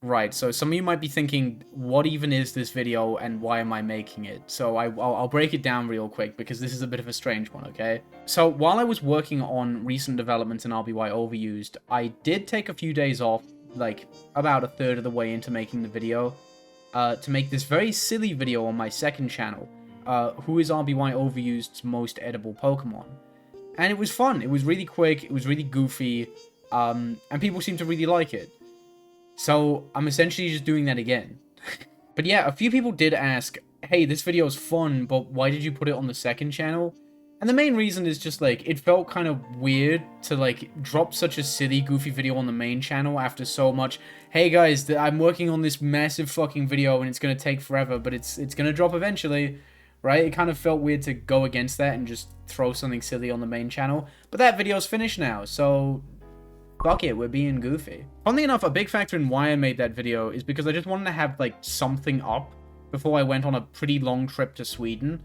Right, so some of you might be thinking, what even is this video and why am I making it? So I'll break it down real quick because this is a bit of a strange one, okay? So while I was working on recent developments in RBY Overused, I did take a few days off, like about a third of the way into making the video, to make this very silly video on my second channel, who is RBY Overused's most edible Pokemon. And it was fun, it was really quick, it was really goofy, and people seemed to really like it. So, I'm essentially just doing that again. But yeah, a few people did ask, hey, this video is fun, but why did you put it on the second channel? And the main reason is just, like, it felt kind of weird to, like, drop such a silly, goofy video on the main channel after so much, hey guys, I'm working on this massive fucking video and it's gonna take forever, but it's gonna drop eventually, right? It kind of felt weird to go against that and just throw something silly on the main channel. But that video's finished now, so fuck it, we're being goofy. Funnily enough, a big factor in why I made that video is because I just wanted to have, like, something up before I went on a pretty long trip to Sweden.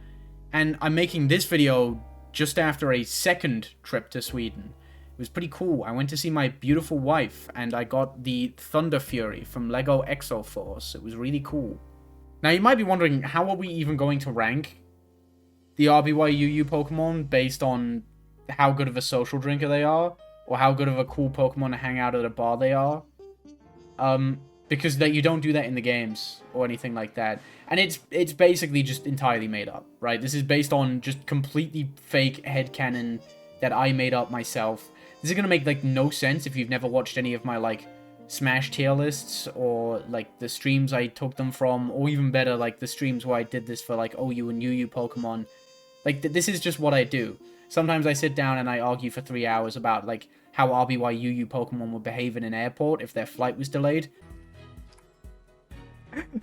And I'm making this video just after a second trip to Sweden. It was pretty cool. I went to see my beautiful wife, and I got the Thunder Fury from LEGO Exoforce. It was really cool. Now, you might be wondering, how are we even going to rank the RBY UU Pokemon based on how good of a social drinker they are? Or how good of a cool Pokemon to hang out at a bar they are. Because you don't do that in the games or anything like that. And it's basically just entirely made up, right? This is based on just completely fake headcanon that I made up myself. This is gonna make, like, no sense if you've never watched any of my, like, Smash tier lists, or, like, the streams I took them from, or even better, like, the streams where I did this for, like, OU and UU Pokemon. Like, this is just what I do. Sometimes I sit down and I argue for 3 hours about, like, how RBY UU Pokemon would behave in an airport if their flight was delayed.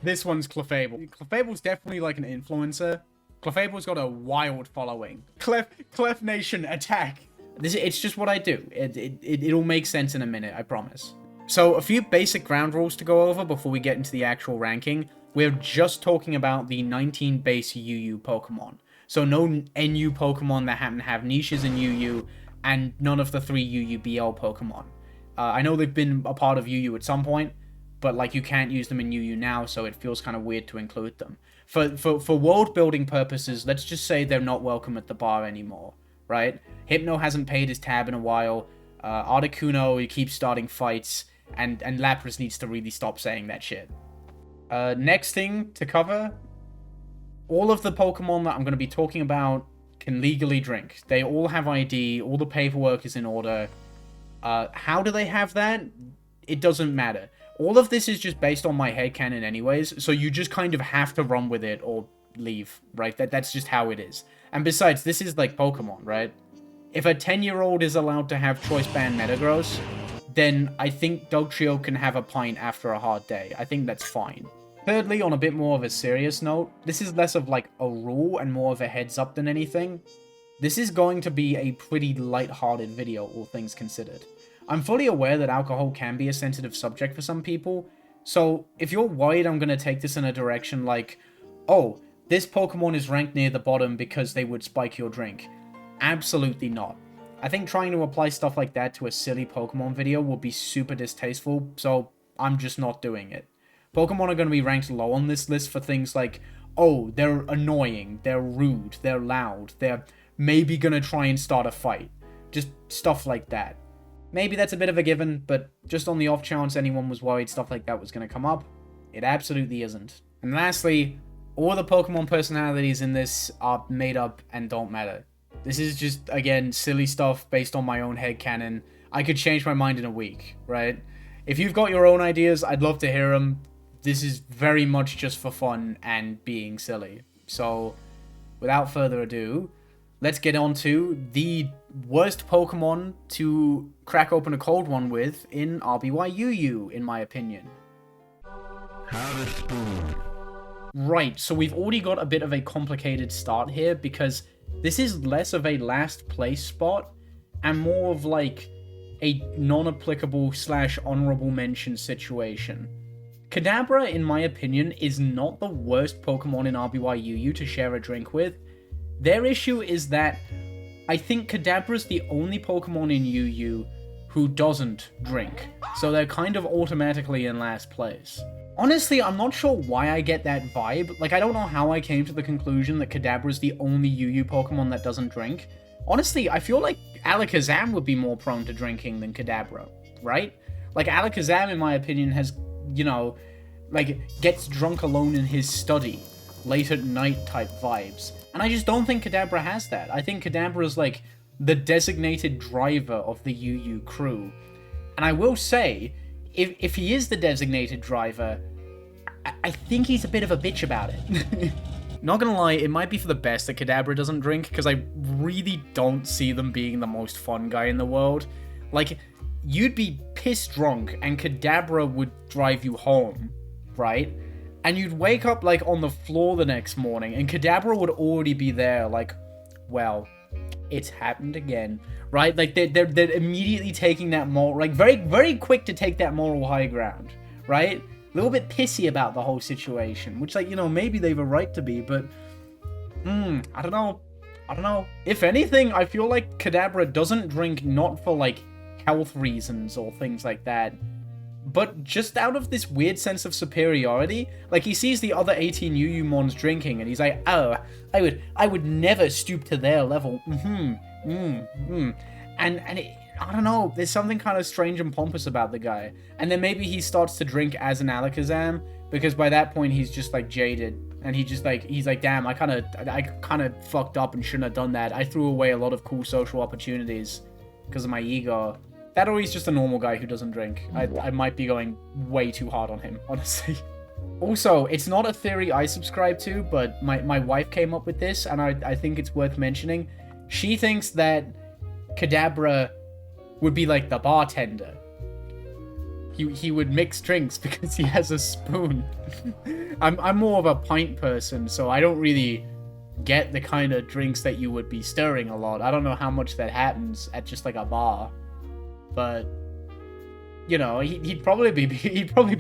This one's Clefable. Clefable's definitely like an influencer. Clefable's got a wild following. Clef Nation, attack! It's just what I do. It'll make sense in a minute, I promise. So, a few basic ground rules to go over before we get into the actual ranking. We're just talking about the 19 base UU Pokemon. So no NU Pokemon that happen to have niches in UU, and none of the 3 UU-BL Pokemon. I know they've been a part of UU at some point, but, like, you can't use them in UU now, so it feels kind of weird to include them. For world-building purposes, let's just say they're not welcome at the bar anymore, right? Hypno hasn't paid his tab in a while, Articuno, he keeps starting fights, and Lapras needs to really stop saying that shit. Next thing to cover, all of the Pokemon that I'm going to be talking about can legally drink. They all have ID, all the paperwork is in order. How do they have that? It doesn't matter. All of this is just based on my headcanon anyways, so you just kind of have to run with it or leave, right? That's just how it is. And besides, this is like Pokemon, right? If a 10-year-old is allowed to have Choice Band Metagross, then I think Dugtrio can have a pint after a hard day. I think that's fine. Thirdly, on a bit more of a serious note, this is less of like a rule and more of a heads up than anything. This is going to be a pretty light-hearted video, all things considered. I'm fully aware that alcohol can be a sensitive subject for some people, so if you're worried I'm going to take this in a direction like, oh, this Pokemon is ranked near the bottom because they would spike your drink. Absolutely not. I think trying to apply stuff like that to a silly Pokemon video would be super distasteful, so I'm just not doing it. Pokemon are going to be ranked low on this list for things like, oh, they're annoying, they're rude, they're loud, they're maybe going to try and start a fight. Just stuff like that. Maybe that's a bit of a given, but just on the off chance anyone was worried stuff like that was going to come up, it absolutely isn't. And lastly, all the Pokemon personalities in this are made up and don't matter. This is just, again, silly stuff based on my own headcanon. I could change my mind in a week, right? If you've got your own ideas, I'd love to hear them. This is very much just for fun and being silly. So, without further ado, let's get on to the worst Pokemon to crack open a cold one with in RBY UU, in my opinion. How to spoon. Right, so we've already got a bit of a complicated start here because this is less of a last place spot and more of like a non-applicable / honorable mention situation. Kadabra, in my opinion, is not the worst Pokemon in RBY UU to share a drink with. Their issue is that I think Kadabra's the only Pokemon in UU who doesn't drink. So they're kind of automatically in last place. Honestly, I'm not sure why I get that vibe. Like, I don't know how I came to the conclusion that Kadabra is the only UU Pokemon that doesn't drink. Honestly, I feel like Alakazam would be more prone to drinking than Kadabra, right? Like, Alakazam, in my opinion, has, you know, like, gets drunk alone in his study, late at night type vibes. And I just don't think Kadabra has that. I think Kadabra is, like, the designated driver of the UU crew. And I will say, if he is the designated driver, I think he's a bit of a bitch about it. Not gonna lie, it might be for the best that Kadabra doesn't drink, because I really don't see them being the most fun guy in the world. Like, you'd be pissed drunk, and Kadabra would drive you home, right? And you'd wake up, like, on the floor the next morning, and Kadabra would already be there, like, well, it's happened again, right? Like, they're immediately taking that moral, like, very, very quick to take that moral high ground, right? A little bit pissy about the whole situation, which, like, you know, maybe they've a right to be, but, I don't know. If anything, I feel like Kadabra doesn't drink not for, like, health reasons or things like that, but just out of this weird sense of superiority. Like, he sees the other 18 UU Mons drinking, and he's like, oh, I would never stoop to their level. And I don't know, there's something kind of strange and pompous about the guy. And then maybe he starts to drink as an Alakazam, because by that point he's just, like, jaded, and he's like, damn, I kind of fucked up and shouldn't have done that. I threw away a lot of cool social opportunities because of my ego. That, or he's just a normal guy who doesn't drink. I might be going way too hard on him, honestly. Also, it's not a theory I subscribe to, but my wife came up with this, and I think it's worth mentioning. She thinks that Kadabra would be like the bartender. He would mix drinks because he has a spoon. I'm more of a pint person, so I don't really get the kind of drinks that you would be stirring a lot. I don't know how much that happens at just like a bar. But, you know, he'd probably be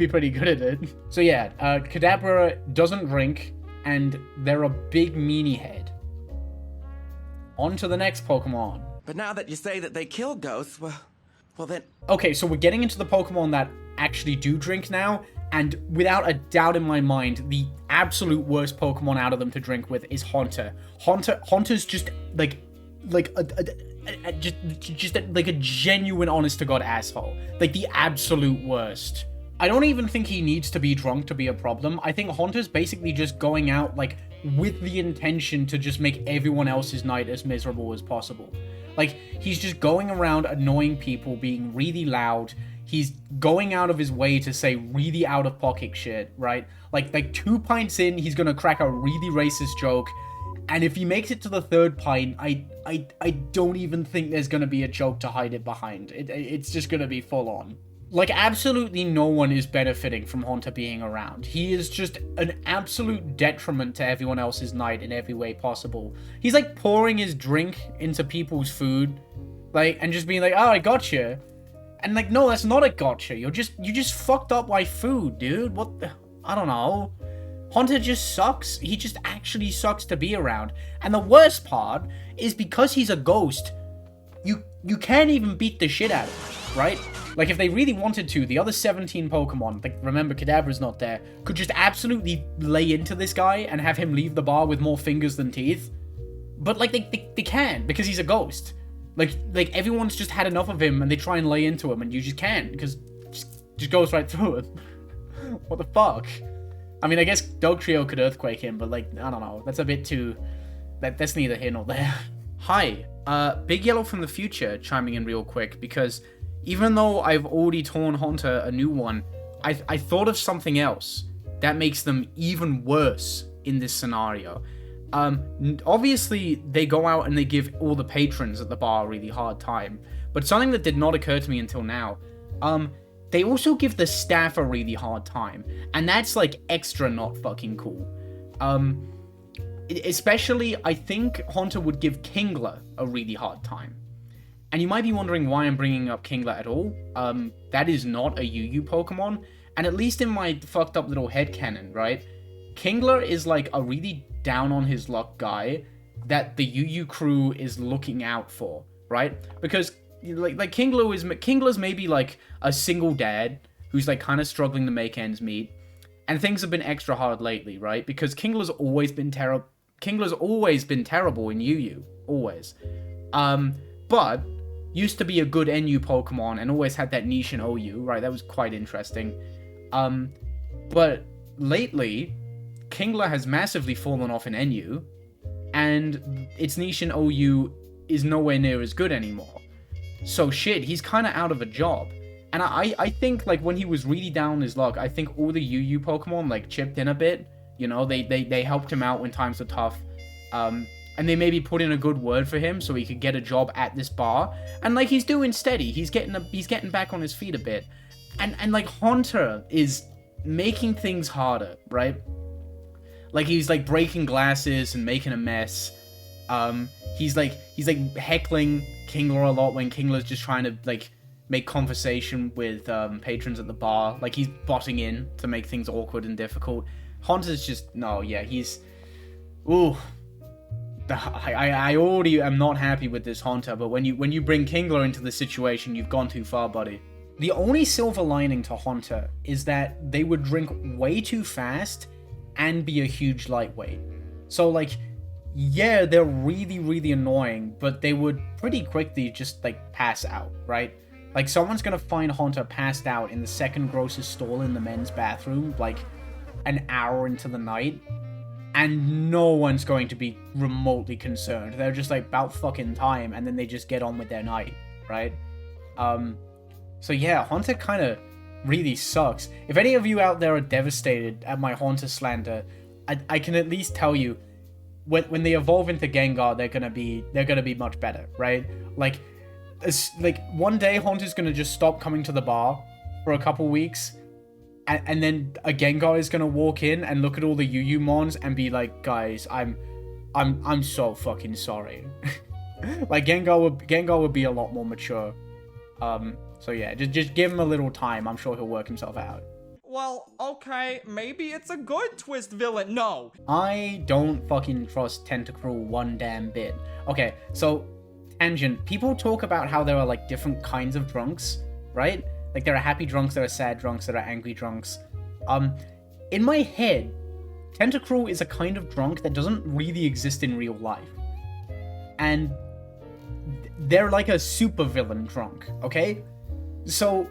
pretty good at it. So yeah, Kadabra doesn't drink, and they're a big meanie head. On to the next Pokemon. But now that you say that they kill ghosts, well then... Okay, so we're getting into the Pokemon that actually do drink now, and without a doubt in my mind, the absolute worst Pokemon out of them to drink with is Haunter. Haunter's just like a genuine honest-to-God asshole. Like, the absolute worst. I don't even think he needs to be drunk to be a problem. I think Haunter's basically just going out, like, with the intention to just make everyone else's night as miserable as possible. Like, he's just going around annoying people, being really loud. He's going out of his way to say really out-of-pocket shit, right? Like 2 pints in, he's gonna crack a really racist joke. And if he makes it to the 3rd pint, I don't even think there's going to be a joke to hide it behind. It's just going to be full on. Like, absolutely no one is benefiting from Haunter being around. He is just an absolute detriment to everyone else's night in every way possible. He's, like, pouring his drink into people's food, like, and just being like, oh, I gotcha. And, like, no, that's not a gotcha. You just fucked up my food, dude. What the... I don't know. Haunter just sucks. He just actually sucks to be around. And the worst part is because he's a ghost, you can't even beat the shit out of him, right? Like, if they really wanted to, the other 17 Pokemon, like, remember, Kadabra's not there, could just absolutely lay into this guy and have him leave the bar with more fingers than teeth. But, like, they can't, because he's a ghost. Like everyone's just had enough of him, and they try and lay into him, and you just can't, because just goes right through him. What the fuck? I mean, I guess Dugtrio could Earthquake him, but, like, I don't know. That's a bit too... That's neither here nor there. Hi, Big Yellow from the future chiming in real quick, because even though I've already torn Haunter a new one, I thought of something else that makes them even worse in this scenario. Obviously, they go out and they give all the patrons at the bar a really hard time, but something that did not occur to me until now, they also give the staff a really hard time, and that's, like, extra not fucking cool. Especially, I think Haunter would give Kingler a really hard time. And you might be wondering why I'm bringing up Kingler at all. That is not a UU Pokemon, and at least in my fucked up little headcanon, right? Kingler is, like, a really down on his luck guy that the UU crew is looking out for, right? Because like Kingler's maybe like a single dad who's like kind of struggling to make ends meet, and things have been extra hard lately, right? Because Kingler's always been terrible. Kingler's always been terrible in UU, always. But used to be a good NU Pokemon and always had that niche in OU, right? That was quite interesting. But lately, Kingler has massively fallen off in NU, and its niche in OU is nowhere near as good anymore. So shit, he's kind of out of a job. And I think, like, when he was really down his luck, I think all the UU Pokemon, like, chipped in a bit. You know, they helped him out when times were tough. And they maybe put in a good word for him so he could get a job at this bar. And, like, he's doing steady. He's getting back on his feet a bit. And like, Haunter is making things harder, right? Like, he's, like, breaking glasses and making a mess. He's heckling Kingler a lot when Kingler's just trying to, like, make conversation with patrons at the bar. Like, he's butting in to make things awkward and difficult. Haunter's just, no, yeah, he's, ooh. I already am not happy with this Haunter, but when you bring Kingler into the situation, you've gone too far, buddy. The only silver lining to Haunter is that they would drink way too fast and be a huge lightweight. So, like, yeah, they're really, really annoying, but they would pretty quickly just, like, pass out, right? Like, someone's gonna find Haunter passed out in the second grossest stall in the men's bathroom, like, an hour into the night, and no one's going to be remotely concerned. They're just like, about fucking time, and then they just get on with their night, right? So yeah, Haunter kind of really sucks. If any of you out there are devastated at my Haunter slander, I can at least tell you, when they evolve into Gengar, they're gonna be much better, right? Like one day Haunter's gonna just stop coming to the bar for a couple weeks, and then a Gengar is gonna walk in and look at all the UU mons and be like, guys, I'm so fucking sorry. Like, Gengar would be a lot more mature. So yeah, just give him a little time. I'm sure he'll work himself out. Well, okay, maybe it's a good twist villain. No. I don't fucking trust Tentacruel one damn bit. Okay, so, tangent. People talk about how there are, like, different kinds of drunks, right? Like, there are happy drunks, there are sad drunks, there are angry drunks. In my head, Tentacruel is a kind of drunk that doesn't really exist in real life. And they're like a super villain drunk, okay? So,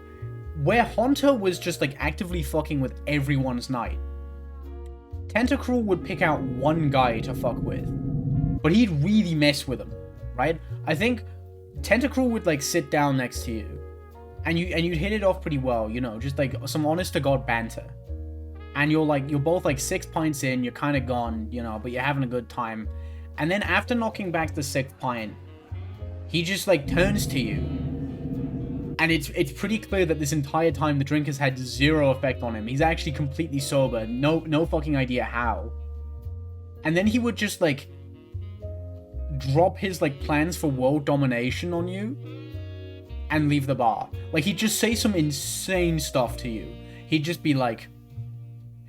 where Haunter was just, like, actively fucking with everyone's night, Tentacruel would pick out one guy to fuck with, but he'd really mess with him, right? I think Tentacruel would, like, sit down next to you, and you'd hit it off pretty well, you know, just, like, some honest-to-God banter. And you're both, like, 6 pints in, you're kind of gone, you know, but you're having a good time. And then after knocking back the 6th pint, he just, like, turns to you. And it's pretty clear that this entire time the drink has had zero effect on him. He's actually completely sober. No fucking idea how. And then he would just, like, drop his, like, plans for world domination on you and leave the bar. Like, he'd just say some insane stuff to you. He'd just be like,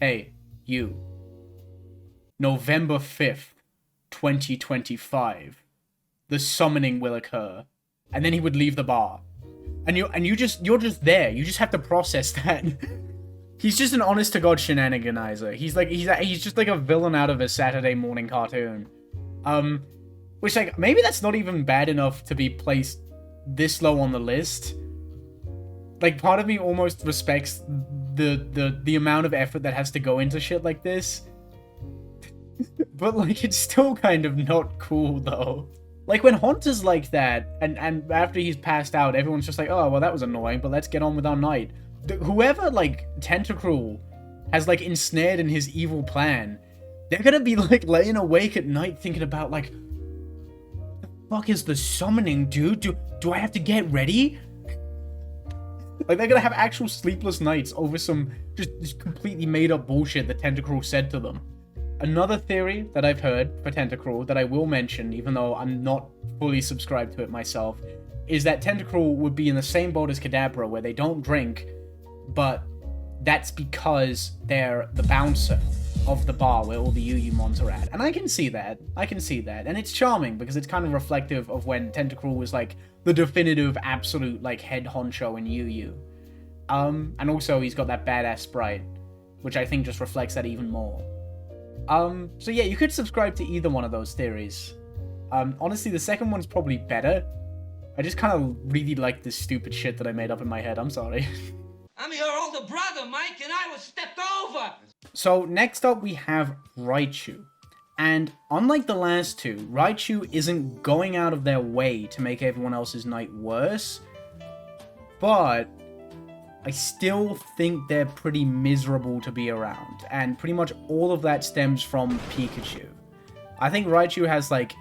hey, you, November 5th, 2025, the summoning will occur. And then he would leave the bar. And you're just there. You just have to process that. He's just an honest-to-God shenaniganizer. He's just like a villain out of a Saturday morning cartoon. Which, like, maybe that's not even bad enough to be placed this low on the list. Like, part of me almost respects the amount of effort that has to go into shit like this. But, like, it's still kind of not cool, though. Like, when Haunter's like that, and after he's passed out, everyone's just like, oh, well, that was annoying, but let's get on with our night. Whoever, like, Tentacruel has, like, ensnared in his evil plan, they're gonna be, like, laying awake at night thinking about, like, the fuck is the summoning, dude? Do I have to get ready? Like, they're gonna have actual sleepless nights over some just completely made-up bullshit that Tentacruel said to them. Another theory that I've heard for Tentacruel that I will mention, even though I'm not fully subscribed to it myself, is that Tentacruel would be in the same boat as Kadabra, where they don't drink, but that's because they're the bouncer. of the bar where all the UU mons are at. And I can see that. I can see that. And it's charming because it's kind of reflective of when Tentacruel was like the definitive absolute like head honcho in UU. And also he's got that badass sprite, which I think just reflects that even more. So yeah, you could subscribe to either one of those theories. Honestly, the second one's probably better. I just kind of really like this stupid shit that I made up in my head. I'm sorry. I'm your older brother, Mike, and I was stepped over! So next up we have Raichu. And unlike the last two, Raichu isn't going out of their way to make everyone else's night worse. But I still think they're pretty miserable to be around. And pretty much all of that stems from Pikachu. I think Raichu has like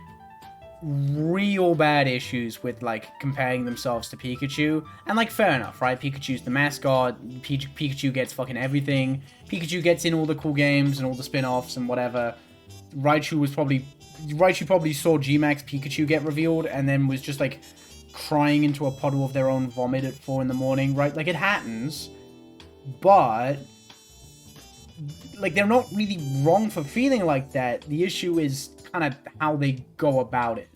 real bad issues with like comparing themselves to Pikachu, and like fair enough, right? Pikachu's the mascot, Pikachu gets fucking everything, Pikachu gets in all the cool games and all the spin-offs and whatever. Raichu probably saw G-Max Pikachu get revealed and then was just like crying into a puddle of their own vomit at 4 in the morning, right? Like it happens, but like they're not really wrong for feeling like that. The issue is kind of how they go about it.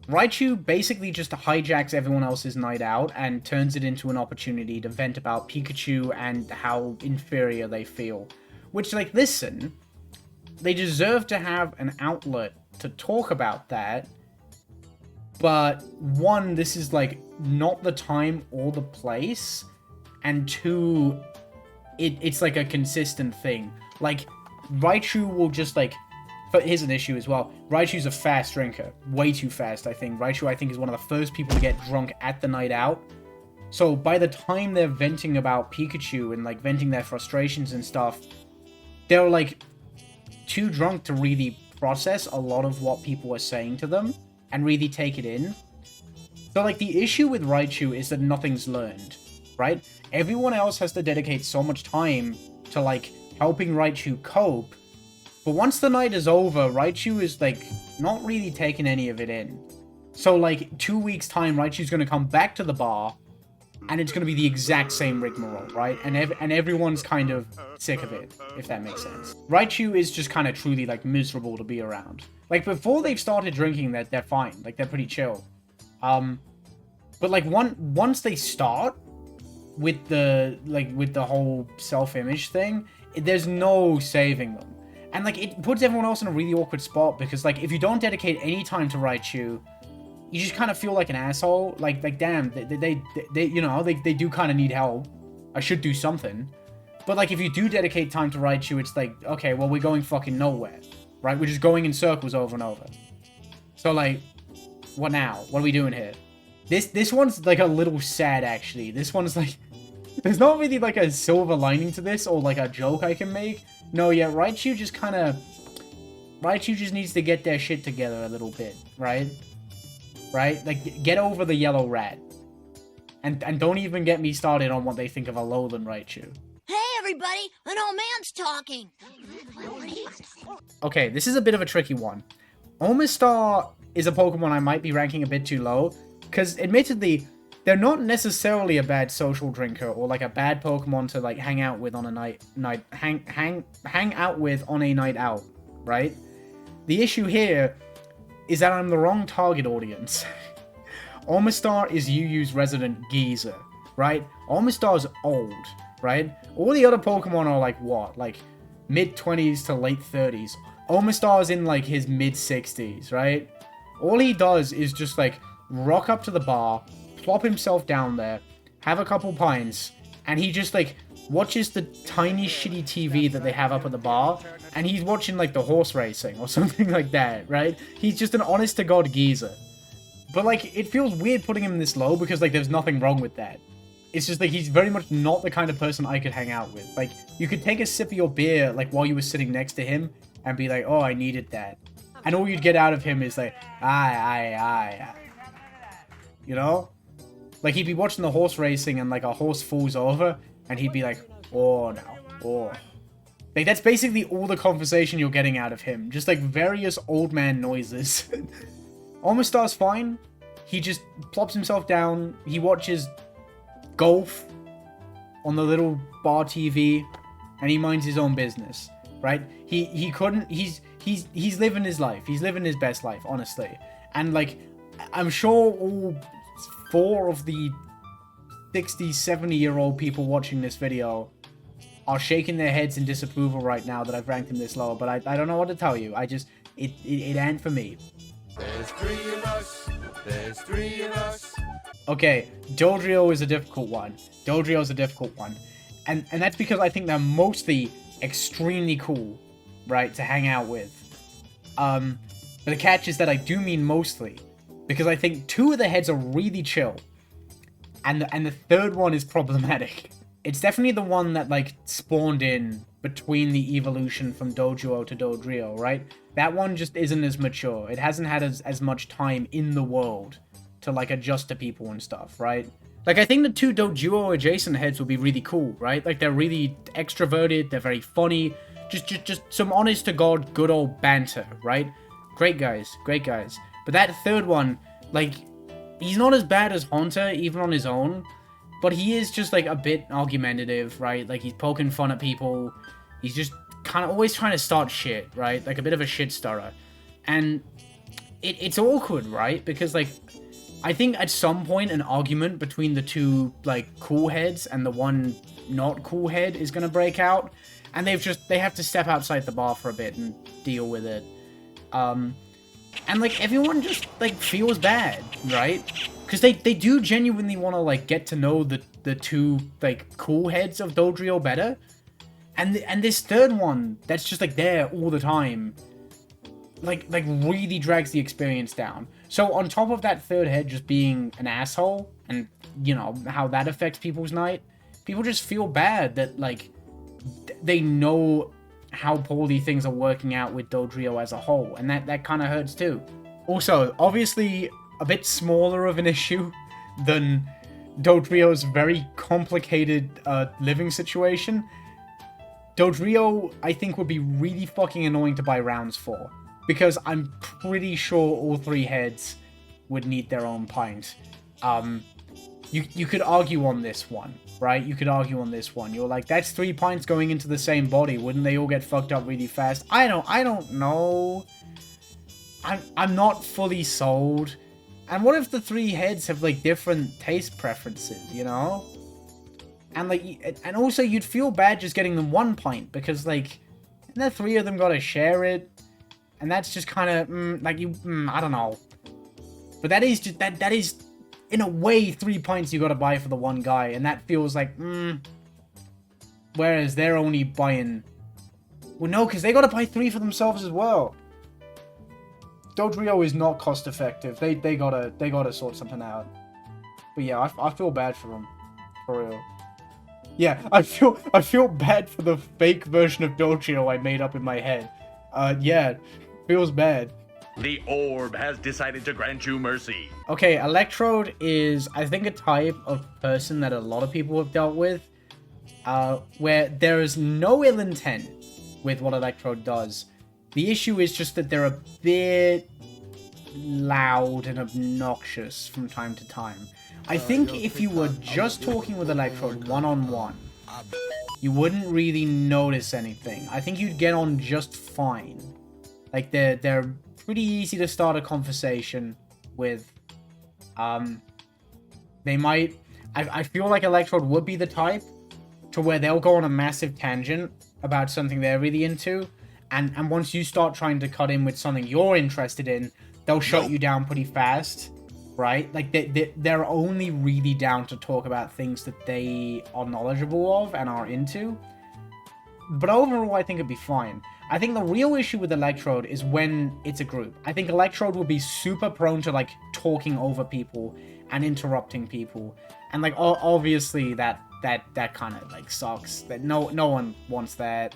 Raichu basically just hijacks everyone else's night out and turns it into an opportunity to vent about Pikachu and how inferior they feel. Which, like, listen, they deserve to have an outlet to talk about that, but one, this is, like, not the time or the place, and two, it's, like, a consistent thing. Like, Raichu will just, like, but here's an issue as well. Raichu's a fast drinker. Way too fast, I think. Raichu, I think, is one of the first people to get drunk at the night out. So by the time they're venting about Pikachu and, like, venting their frustrations and stuff, they're, like, too drunk to really process a lot of what people are saying to them and really take it in. So, like, the issue with Raichu is that nothing's learned, right? Everyone else has to dedicate so much time to, like, helping Raichu cope. But once the night is over, Raichu is, like, not really taking any of it in. So, like, 2 weeks' time, Raichu's gonna come back to the bar, and it's gonna be the exact same rigmarole, right? And everyone's kind of sick of it, if that makes sense. Raichu is just kind of truly, like, miserable to be around. Like, before they've started drinking, they're fine. Like, they're pretty chill. But, like, once they start with the whole self-image thing, there's no saving them. And, like, it puts everyone else in a really awkward spot because, like, if you don't dedicate any time to Raichu, you just kind of feel like an asshole. Like damn, they you know, they do kind of need help. I should do something. But, like, if you do dedicate time to Raichu, it's like, okay, well, we're going fucking nowhere, right? We're just going in circles over and over. So, like, what now? What are we doing here? This one's, like, a little sad, actually. This one's, like, there's not really, like, a silver lining to this or, like, a joke I can make. No, yeah, Raichu just needs to get their shit together a little bit, right? Right? Like, get over the yellow rat. And don't even get me started on what they think of a Alolan Raichu. Hey, everybody! An old man's talking! Okay, this is a bit of a tricky one. Omastar is a Pokemon I might be ranking a bit too low, because, admittedly, they're not necessarily a bad social drinker or like a bad Pokemon to like hang out with on a hang out with on a night out, right? The issue here is that I'm the wrong target audience. Omastar is UU's resident geezer, right? Omastar's old, right? All the other Pokemon are like what? Like mid-20s to late 30s. Omastar's in like his mid-60s, right? All he does is just like rock up to the bar, plop himself down there, have a couple pints, and he just, like, watches the tiny shitty TV that they have up at the bar, and he's watching, like, the horse racing or something like that, right? He's just an honest-to-God geezer. But, like, it feels weird putting him this low because, like, there's nothing wrong with that. It's just, like, he's very much not the kind of person I could hang out with. Like, you could take a sip of your beer, like, while you were sitting next to him, and be like, oh, I needed that. And all you'd get out of him is, like, aye. You know? Like, he'd be watching the horse racing and, like, a horse falls over, and he'd be like, oh, no, oh. Like, that's basically all the conversation you're getting out of him. Just, like, various old man noises. Omastar's fine. He just plops himself down. He watches golf on the little bar TV, and he minds his own business. right? He couldn't. He's living his life. He's living his best life, honestly. And like, I'm sure all 4 of the 60, 70-year-old people watching this video are shaking their heads in disapproval right now that I've ranked him this low. But I don't know what to tell you. It ain't for me. There's 3 of us. There's 3 of us. Okay, Dodrio is a difficult one. Dodrio is a difficult one. And that's because I think they're mostly extremely cool, right, to hang out with. But the catch is that I do mean mostly, because I think 2 of the heads are really chill, and the third one is problematic. It's definitely the one that, like, spawned in between the evolution from Dojo to Dodrio, right? That one just isn't as mature. It hasn't had as much time in the world to, like, adjust to people and stuff, right? Like, I think the 2 Dojo adjacent heads would be really cool, right? Like, they're really extroverted, they're very funny, just some honest to God good old banter, right? Great guys, great guys. But that third one, like, he's not as bad as Haunter, even on his own, but he is just, like, a bit argumentative, right? Like, he's poking fun at people, he's just kind of always trying to start shit, right? Like, a bit of a shit stirrer. And it's awkward, right? Because, like, I think at some point an argument between the 2, like, cool heads and the one not cool head is gonna break out, and they have to step outside the bar for a bit and deal with it. And, like, everyone just, like, feels bad, right? Because they do genuinely want to, like, get to know the 2, like, cool heads of Dodrio better. And this third one that's just, like, there all the time, like really drags the experience down. So on top of that third head just being an asshole, and, you know, how that affects people's night, people just feel bad that, like, they know how poorly things are working out with Dodrio as a whole, and that kind of hurts too. Also, obviously, a bit smaller of an issue than Dodrio's very complicated living situation. Dodrio, I think, would be really fucking annoying to buy rounds for, because I'm pretty sure all 3 heads would need their own pint. You could argue on this one, right? You could argue on this one. You're like, that's 3 pints going into the same body. Wouldn't they all get fucked up really fast? I don't know. I'm not fully sold. And what if the 3 heads have, like, different taste preferences, you know? And, like, and also you'd feel bad just getting them 1 pint, because, like, the 3 of them gotta share it. And that's just kind of, I don't know. But that is just, that is, in a way, 3 pints you gotta buy for the 1 guy. And that feels like, Whereas they're only buying, well, no, because they gotta buy 3 for themselves as well. Dodrio is not cost effective. They gotta sort something out. But yeah, I feel bad for them. For real. Yeah, I feel bad for the fake version of Dodrio I made up in my head. Yeah, feels bad. The orb has decided to grant you mercy. Okay, Electrode is, I think, a type of person that a lot of people have dealt with, where there is no ill intent with what Electrode does. The issue is just that they're a bit loud and obnoxious from time to time. I think if you were just talking with Electrode one-on-one, you wouldn't really notice anything. I think you'd get on just fine. Like, they're pretty easy to start a conversation with. They might... I feel like Electrode would be the type to where they'll go on a massive tangent about something they're really into, and once you start trying to cut in with something you're interested in, they'll shut you down pretty fast. Right? Like, they're only really down to talk about things that they are knowledgeable of and are into. But overall, I think it'd be fine. I think the real issue with Electrode is when it's a group. I think Electrode will be super prone to, like, talking over people and interrupting people. And, like, obviously that kind of, like, sucks. That no one wants that.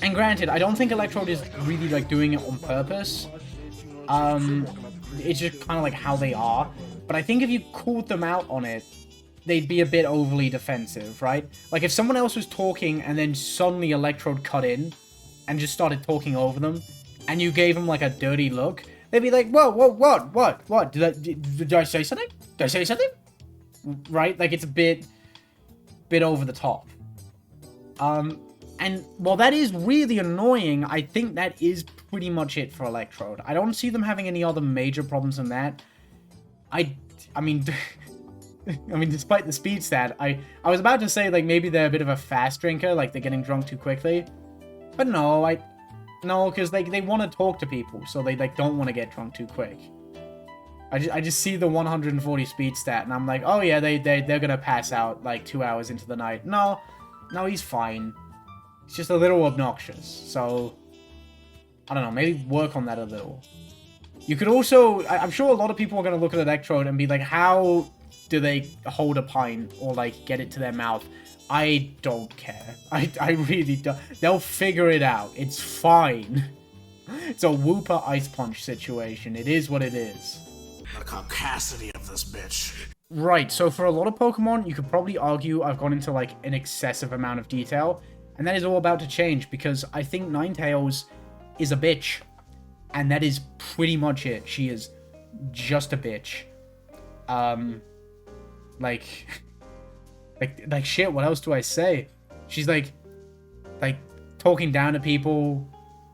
And granted, I don't think Electrode is really, like, doing it on purpose. It's just kind of like how they are. But I think if you called them out on it, they'd be a bit overly defensive, right? Like, if someone else was talking and then suddenly Electrode cut in and just started talking over them, and you gave them, like, a dirty look, they'd be like, whoa, what? Did I say something? Did I say something? Right? Like, it's a bit over the top. And And while that is really annoying, I think that is pretty much it for Electrode. I don't see them having any other major problems than that. I mean, despite the speed stat, I was about to say, like, maybe they're a bit of a fast drinker, like they're getting drunk too quickly. But no, no, because they want to talk to people, so they, like, don't want to get drunk too quick. I just see the 140 speed stat, and I'm like, oh yeah, they're gonna pass out, like, 2 hours into the night. No, he's fine. He's just a little obnoxious, so... I don't know, maybe work on that a little. You could also... I'm sure a lot of people are gonna look at Electrode and be like, how do they hold a pint, or, like, get it to their mouth? I don't care. I really don't. They'll figure it out. It's fine. It's a Wooper Ice Punch situation. It is what it is. The caucasity of this bitch. Right, so for a lot of Pokemon, you could probably argue I've gone into, like, an excessive amount of detail. And that is all about to change, because I think Ninetales is a bitch. And that is pretty much it. She is just a bitch. Like shit, what else do I say? She's like talking down to people,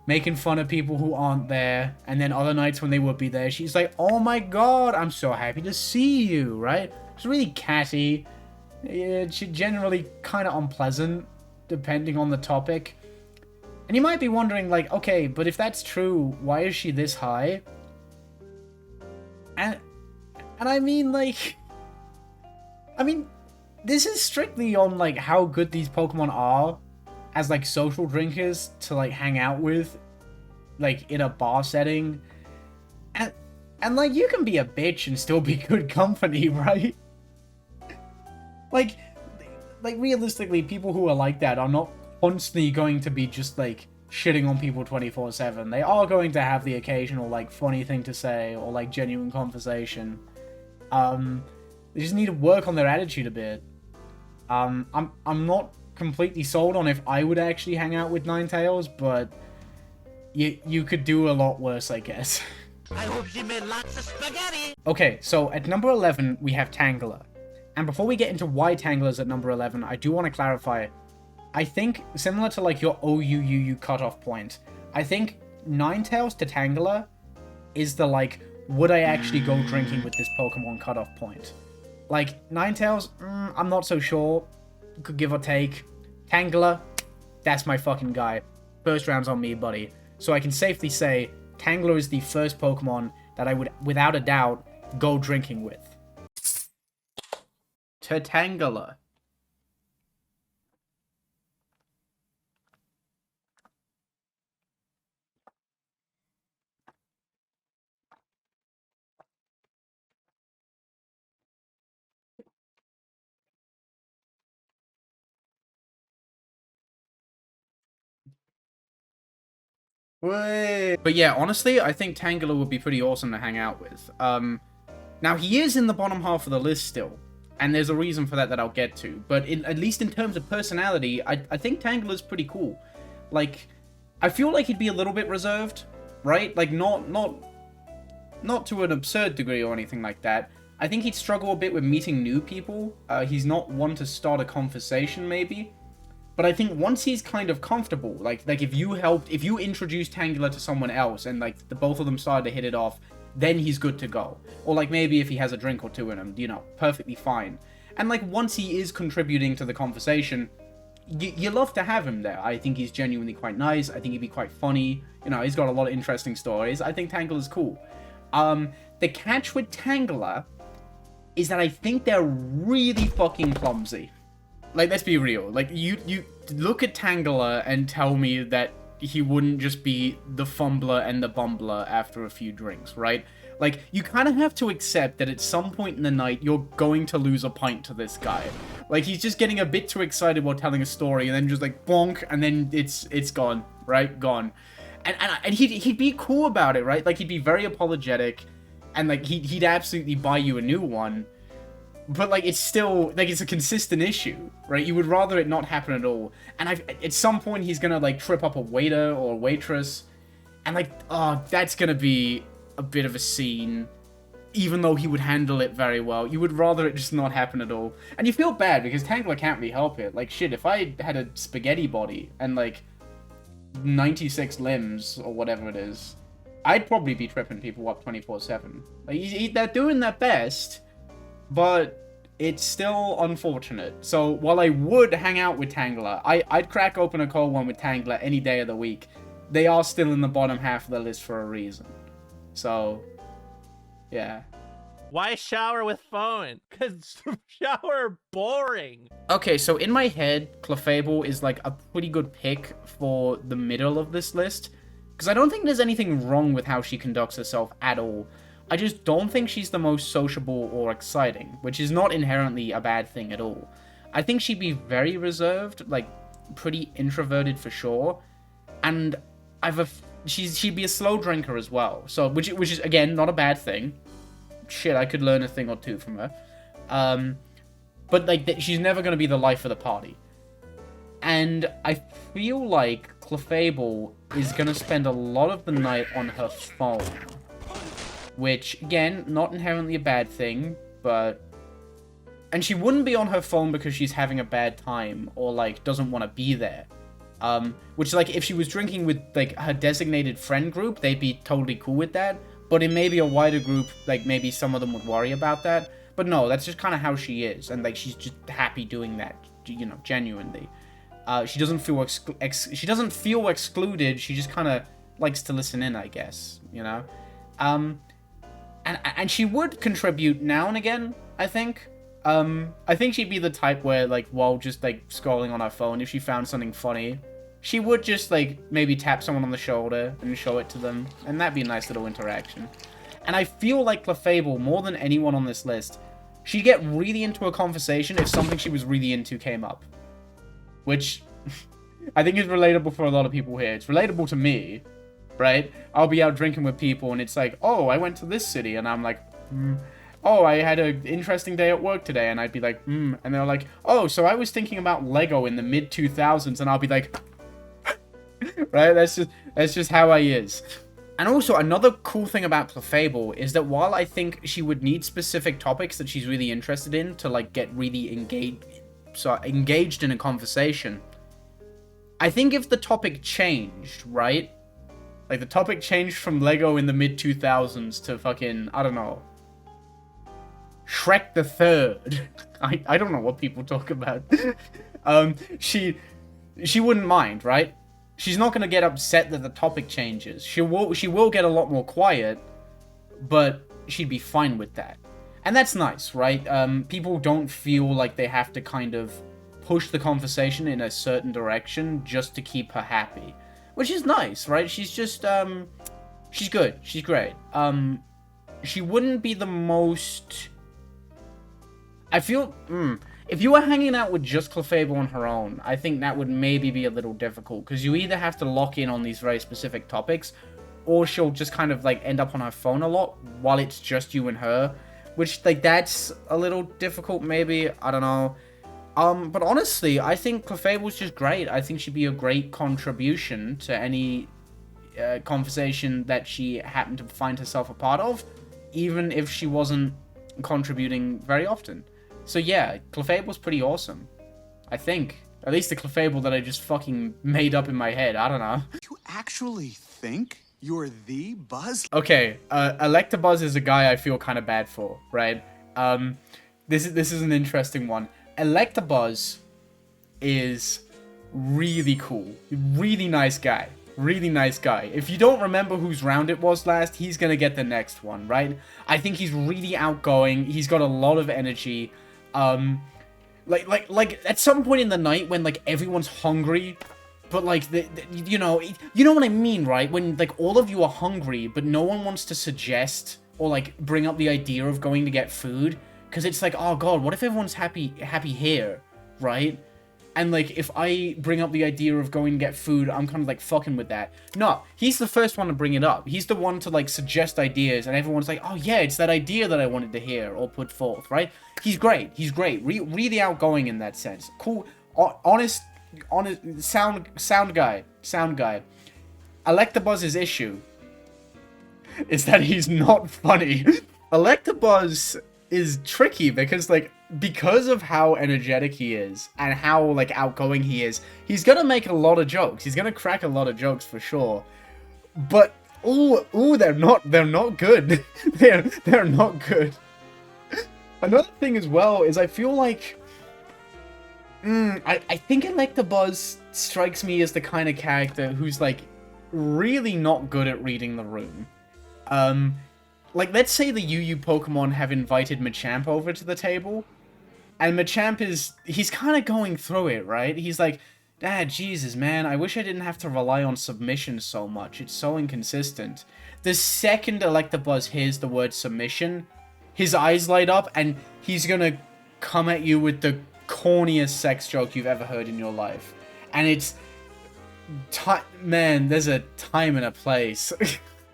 making fun of people who aren't there, and then other nights when they would be there, she's like, oh my god, I'm so happy to see you, right? It's really catty. She's generally kind of unpleasant, depending on the topic. And you might be wondering, like, okay, but if that's true, why is she this high? And I mean, like... this is strictly on, like, how good these Pokemon are as, like, social drinkers to, like, hang out with, like, in a bar setting. And like, you can be a bitch and still be good company, right? Like, realistically, people who are like that are not constantly going to be just, like, shitting on people 24/7. They are going to have the occasional, like, funny thing to say, or, like, genuine conversation. They just need to work on their attitude a bit. I'm not completely sold on if I would actually hang out with Ninetales, but you could do a lot worse, I guess. I hope she made lots of spaghetti. Okay, so at number 11, we have Tangela. And before we get into why Tangela's at number 11, I do want to clarify. I think, similar to, like, your OUUU cutoff point, I think Ninetales to Tangela is the, like, would I actually go drinking with this Pokemon cutoff point? Like, Ninetales, I'm not so sure. Could give or take. Tangela, that's my fucking guy. First round's on me, buddy. So I can safely say, Tangela is the first Pokemon that I would, without a doubt, go drinking with. To Tangela. But yeah, honestly, I think Tangela would be pretty awesome to hang out with. Now, he is in the bottom half of the list still, and there's a reason for that I'll get to. But at least in terms of personality, I think Tangela's pretty cool. Like, I feel like he'd be a little bit reserved, right? Like, not to an absurd degree or anything like that. I think he'd struggle a bit with meeting new people. He's not one to start a conversation, maybe. But I think once he's kind of comfortable, like if you introduced Tangela to someone else and, like, the both of them started to hit it off, then he's good to go. Or, like, maybe if he has a drink or two in him, you know, perfectly fine. And, like, once he is contributing to the conversation, you love to have him there. I think he's genuinely quite nice. I think he'd be quite funny. You know, he's got a lot of interesting stories. I think Tangela's cool. The catch with Tangela is that I think they're really fucking clumsy. Like, let's be real. Like, you look at Tangela and tell me that he wouldn't just be the fumbler and the bumbler after a few drinks, right? Like, you kind of have to accept that at some point in the night, you're going to lose a pint to this guy. Like, he's just getting a bit too excited while telling a story, and then just, like, bonk, and then it's gone, right? Gone. And he'd be cool about it, right? Like, he'd be very apologetic, and, like, he'd absolutely buy you a new one. But, like, it's still, like, it's a consistent issue, right? You would rather it not happen at all. And at some point, he's gonna, like, trip up a waiter or a waitress. And, like, oh, that's gonna be a bit of a scene. even though he would handle it very well. You would rather it just not happen at all. And you feel bad because Tangler can't really help it. Like, shit, if I had a spaghetti body and, like, 96 limbs or whatever it is, I'd probably be tripping people up 24/7. Like, they're doing their best, but it's still unfortunate. So while I would hang out with Tangler, I'd crack open a cold one with Tangler any day of the week. They are still in the bottom half of the list for a reason. So, yeah. Why shower with phone? Because shower boring. Okay, so in my head, Clefable is like a pretty good pick for the middle of this list. Because I don't think there's anything wrong with how she conducts herself at all. I just don't think she's the most sociable or exciting, which is not inherently a bad thing at all. I think she'd be very reserved, like pretty introverted for sure. And she'd be a slow drinker as well. So which is again not a bad thing. Shit, I could learn a thing or two from her. But like she's never going to be the life of the party. And I feel like Clefable is going to spend a lot of the night on her phone. Which, again, not inherently a bad thing, but... And she wouldn't be on her phone because she's having a bad time or, like, doesn't want to be there. Which, like, if she was drinking with, like, her designated friend group, they'd be totally cool with that. But in maybe a wider group, like, maybe some of them would worry about that. But no, that's just kind of how she is. And, like, she's just happy doing that, you know, genuinely. She doesn't feel she doesn't feel excluded. She just kind of likes to listen in, I guess, you know? And she would contribute now and again, I think. I think she'd be the type where, like, while just, like, scrolling on her phone, if she found something funny, she would just, like, maybe tap someone on the shoulder and show it to them. And that'd be a nice little interaction. And I feel like Clefable, more than anyone on this list, she'd get really into a conversation if something she was really into came up. Which I think is relatable for a lot of people here. It's relatable to me, right? I'll be out drinking with people and it's like, oh, I went to this city. And I'm like, oh, I had an interesting day at work today. And I'd be like, And they're like, oh, so I was thinking about Lego in the mid-2000s. And I'll be like, right? That's just how I is. And also, another cool thing about Clefable is that while I think she would need specific topics that she's really interested in to, like, get really engaged in a conversation, I think if the topic changed, right? Like, the topic changed from Lego in the mid-2000s to fucking, I don't know, Shrek the Third. I don't know what people talk about. She wouldn't mind, right? She's not going to get upset that the topic changes. She will get a lot more quiet, but she'd be fine with that. And that's nice, right? People don't feel like they have to kind of push the conversation in a certain direction just to keep her happy. Which is nice, right? She's just, she's good. She's great. She wouldn't be the most... I feel, if you were hanging out with just Clefable on her own, I think that would maybe be a little difficult, because you either have to lock in on these very specific topics, or she'll just kind of, like, end up on her phone a lot while it's just you and her, which, like, that's a little difficult, maybe, I don't know. But honestly, I think Clefable's just great. I think she'd be a great contribution to any conversation that she happened to find herself a part of, even if she wasn't contributing very often. So yeah, Clefable's pretty awesome. I think. At least the Clefable that I just fucking made up in my head. I don't know. You actually think you're the Buzz? Okay, Electabuzz is a guy I feel kind of bad for, right? This is an interesting one. Electabuzz is really cool. Really nice guy. Really nice guy. If you don't remember whose round it was last, he's gonna get the next one, right? I think he's really outgoing. He's got a lot of energy. Like at some point in the night when, like, everyone's hungry, but, like, you know what I mean, right? When, like, all of you are hungry, but no one wants to suggest or, like, bring up the idea of going to get food, because it's like, oh god, what if everyone's happy here, right? And, like, if I bring up the idea of going to get food, I'm kind of, like, fucking with that. No, he's the first one to bring it up. He's the one to, like, suggest ideas, and everyone's like, oh, yeah, it's that idea that I wanted to hear or put forth, right? He's great. He's great. Really outgoing in that sense. Cool. Honest, sound guy. Electabuzz's issue is that he's not funny. Electabuzz is tricky because, like, because of how energetic he is and how, like, outgoing he is, he's gonna make a lot of jokes. He's gonna crack a lot of jokes for sure. But, ooh, they're not good. they're not good. Another thing as well is I feel like, I think Electabuzz strikes me as the kind of character who's, like, really not good at reading the room. Like, let's say the UU Pokemon have invited Machamp over to the table, and Machamp he's kind of going through it, right? He's like, Jesus, man, I wish I didn't have to rely on submission so much. It's so inconsistent. The second Electabuzz hears the word submission, his eyes light up, and he's gonna come at you with the corniest sex joke you've ever heard in your life. And it's... Man, there's a time and a place.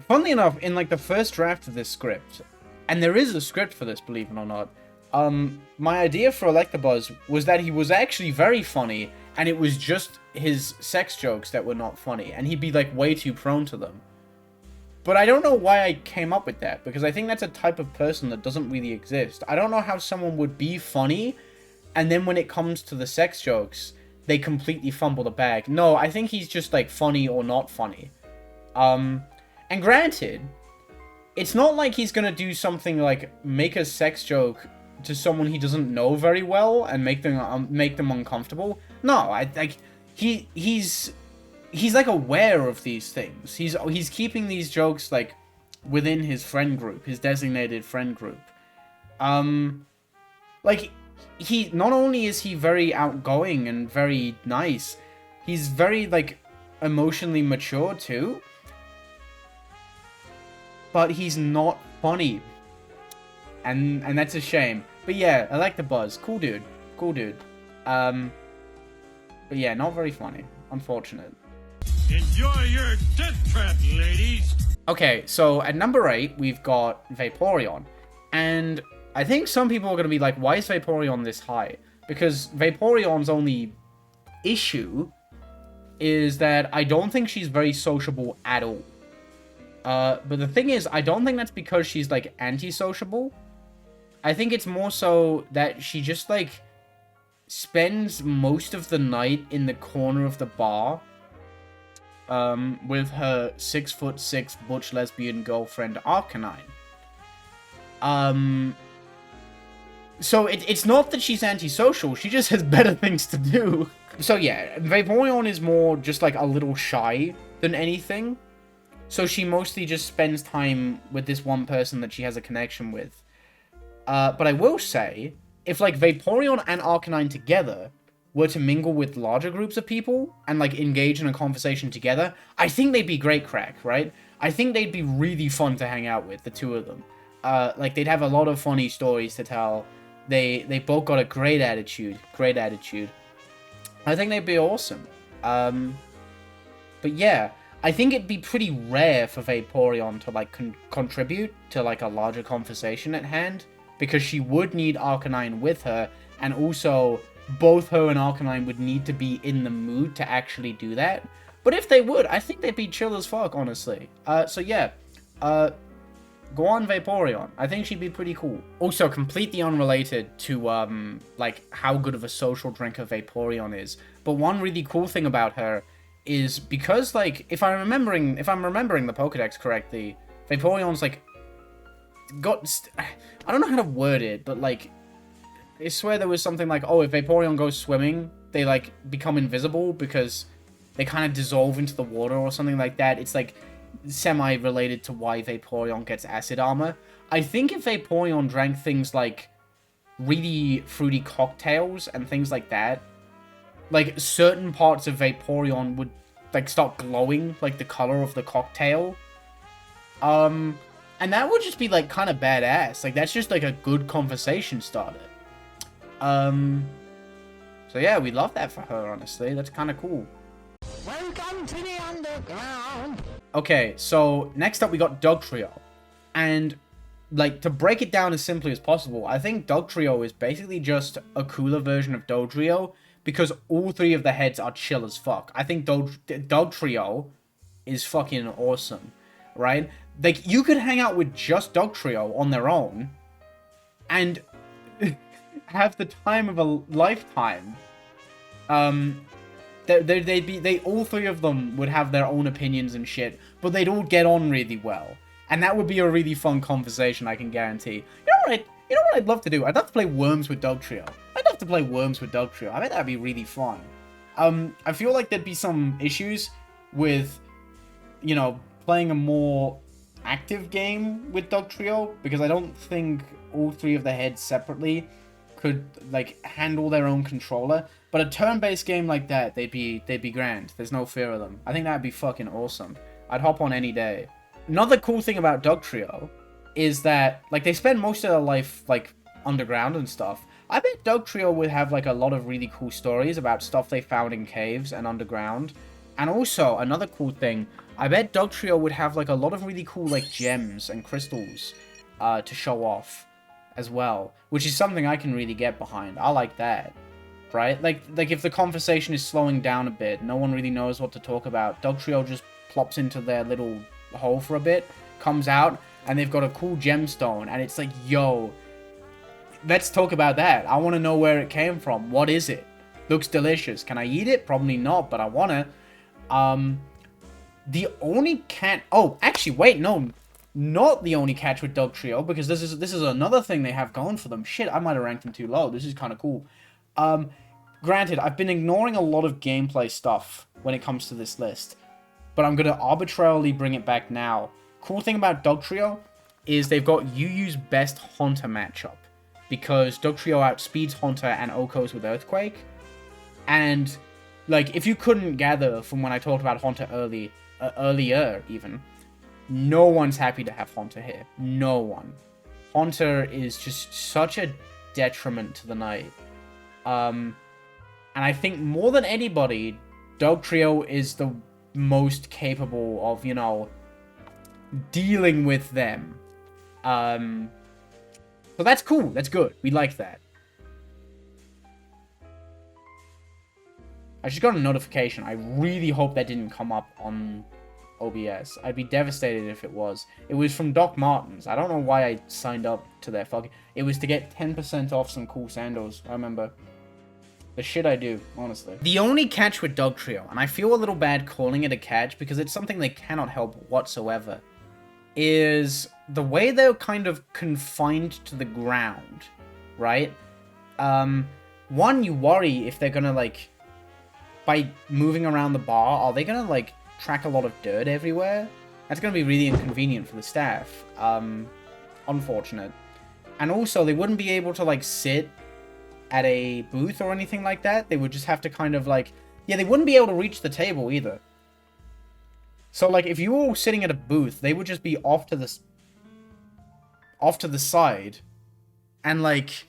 Funnily enough, in like the first draft of this script, and there is a script for this, believe it or not, my idea for Electabuzz was that he was actually very funny, and it was just his sex jokes that were not funny, and he'd be like way too prone to them. But I don't know why I came up with that, because I think that's a type of person that doesn't really exist. I don't know how someone would be funny, and then when it comes to the sex jokes, they completely fumble the bag. No, I think he's just like funny or not funny. And granted, it's not like he's gonna do something like make a sex joke to someone he doesn't know very well and make them uncomfortable. No, he's like aware of these things. He's keeping these jokes like within his friend group, his designated friend group. Like he not only is he very outgoing and very nice, he's very like emotionally mature too. But he's not funny. And that's a shame. But yeah, Electabuzz, cool dude. Cool dude. But yeah, not very funny. Unfortunate. Enjoy your death trap, ladies. Okay, so at number 8, we've got Vaporeon. And I think some people are going to be like, why is Vaporeon this high? Because Vaporeon's only issue is that I don't think she's very sociable at all. But the thing is, I don't think that's because she's, like, antisociable. I think it's more so that she just, like, spends most of the night in the corner of the bar, with her 6'6" butch lesbian girlfriend, Arcanine. So it's not that she's antisocial, she just has better things to do. So yeah, Vaporeon is more just, like, a little shy than anything. So she mostly just spends time with this one person that she has a connection with. But I will say, if, like, Vaporeon and Arcanine together were to mingle with larger groups of people and, like, engage in a conversation together, I think they'd be great crack, right? I think they'd be really fun to hang out with, the two of them. Like, they'd have a lot of funny stories to tell. They both got a great attitude. Great attitude. I think they'd be awesome. But yeah, I think it'd be pretty rare for Vaporeon to, like, contribute to, like, a larger conversation at hand, because she would need Arcanine with her, and also both her and Arcanine would need to be in the mood to actually do that. But if they would, I think they'd be chill as fuck, honestly. So yeah, go on Vaporeon. I think she'd be pretty cool. Also, completely unrelated to, like, how good of a social drinker Vaporeon is, but one really cool thing about her is because, like, if I'm remembering the Pokédex correctly, Vaporeon's, like, I don't know how to word it, but, like, I swear there was something like, oh, if Vaporeon goes swimming, they, like, become invisible because they kind of dissolve into the water or something like that. It's, like, semi-related to why Vaporeon gets acid armor. I think if Vaporeon drank things like really fruity cocktails and things like that, like, certain parts of Vaporeon would, like, start glowing, like, the color of the cocktail. And that would just be, like, kind of badass. Like, that's just, like, a good conversation starter. So yeah, we love that for her, honestly. That's kind of cool. Welcome to the underground. Okay, so next up we got Dugtrio. And, like, to break it down as simply as possible, I think Dugtrio is basically just a cooler version of Dodrio, because all three of the heads are chill as fuck. I think Dugtrio is fucking awesome, right? Like, you could hang out with just Dugtrio on their own and have the time of a lifetime. All three of them would have their own opinions and shit, but they'd all get on really well. And that would be a really fun conversation, I can guarantee. You know what I'd love to do? I'd love to play Worms with Dugtrio. I'd love to play Worms with Dugtrio. I bet that'd be really fun. I feel like there'd be some issues with, you know, playing a more active game with Dugtrio, because I don't think all three of the heads separately could, like, handle their own controller. But a turn-based game like that, they'd be grand. There's no fear of them. I think that'd be fucking awesome. I'd hop on any day. Another cool thing about Dugtrio is that, like, they spend most of their life, like, underground and stuff. I bet Dugtrio would have, like, a lot of really cool stories about stuff they found in caves and underground. And also, another cool thing, I bet Dugtrio would have, like, a lot of really cool, like, gems and crystals to show off as well, which is something I can really get behind. I like that, right? Like if the conversation is slowing down a bit, no one really knows what to talk about, Dugtrio just plops into their little hole for a bit, comes out, and they've got a cool gemstone, and it's like, yo, let's talk about that. I want to know where it came from. What is it? Looks delicious. Can I eat it? Probably not, but I want to. The only cat... Oh, actually, wait, no. Not the only catch with Dugtrio, because this is another thing they have going for them. Shit, I might have ranked them too low. This is kind of cool. Granted, I've been ignoring a lot of gameplay stuff when it comes to this list, but I'm going to arbitrarily bring it back now. Cool thing about Dugtrio is they've got UU's best Haunter matchup, because Dugtrio outspeeds Haunter and Okos with Earthquake. And, like, if you couldn't gather from when I talked about Haunter earlier even, no one's happy to have Haunter here. No one. Haunter is just such a detriment to the night. And I think more than anybody, Dugtrio is the most capable of, you know, dealing with them. So that's cool. That's good. We like that. I just got a notification. I really hope that didn't come up on OBS. I'd be devastated if it was. It was from Doc Martens. I don't know why I signed up to their fucking... It was to get 10% off some cool sandals. I remember. The shit I do, honestly. The only catch with Dugtrio, and I feel a little bad calling it a catch because it's something they cannot help whatsoever, is the way they're kind of confined to the ground, right? One, you worry if they're gonna, like, by moving around the bar, are they gonna, like, track a lot of dirt everywhere? That's gonna be really inconvenient for the staff. Unfortunate. And also, they wouldn't be able to, like, sit at a booth or anything like that. They would just have to kind of, like... Yeah, they wouldn't be able to reach the table either. So, like, if you were all sitting at a booth, they would just be off to the side. And, like...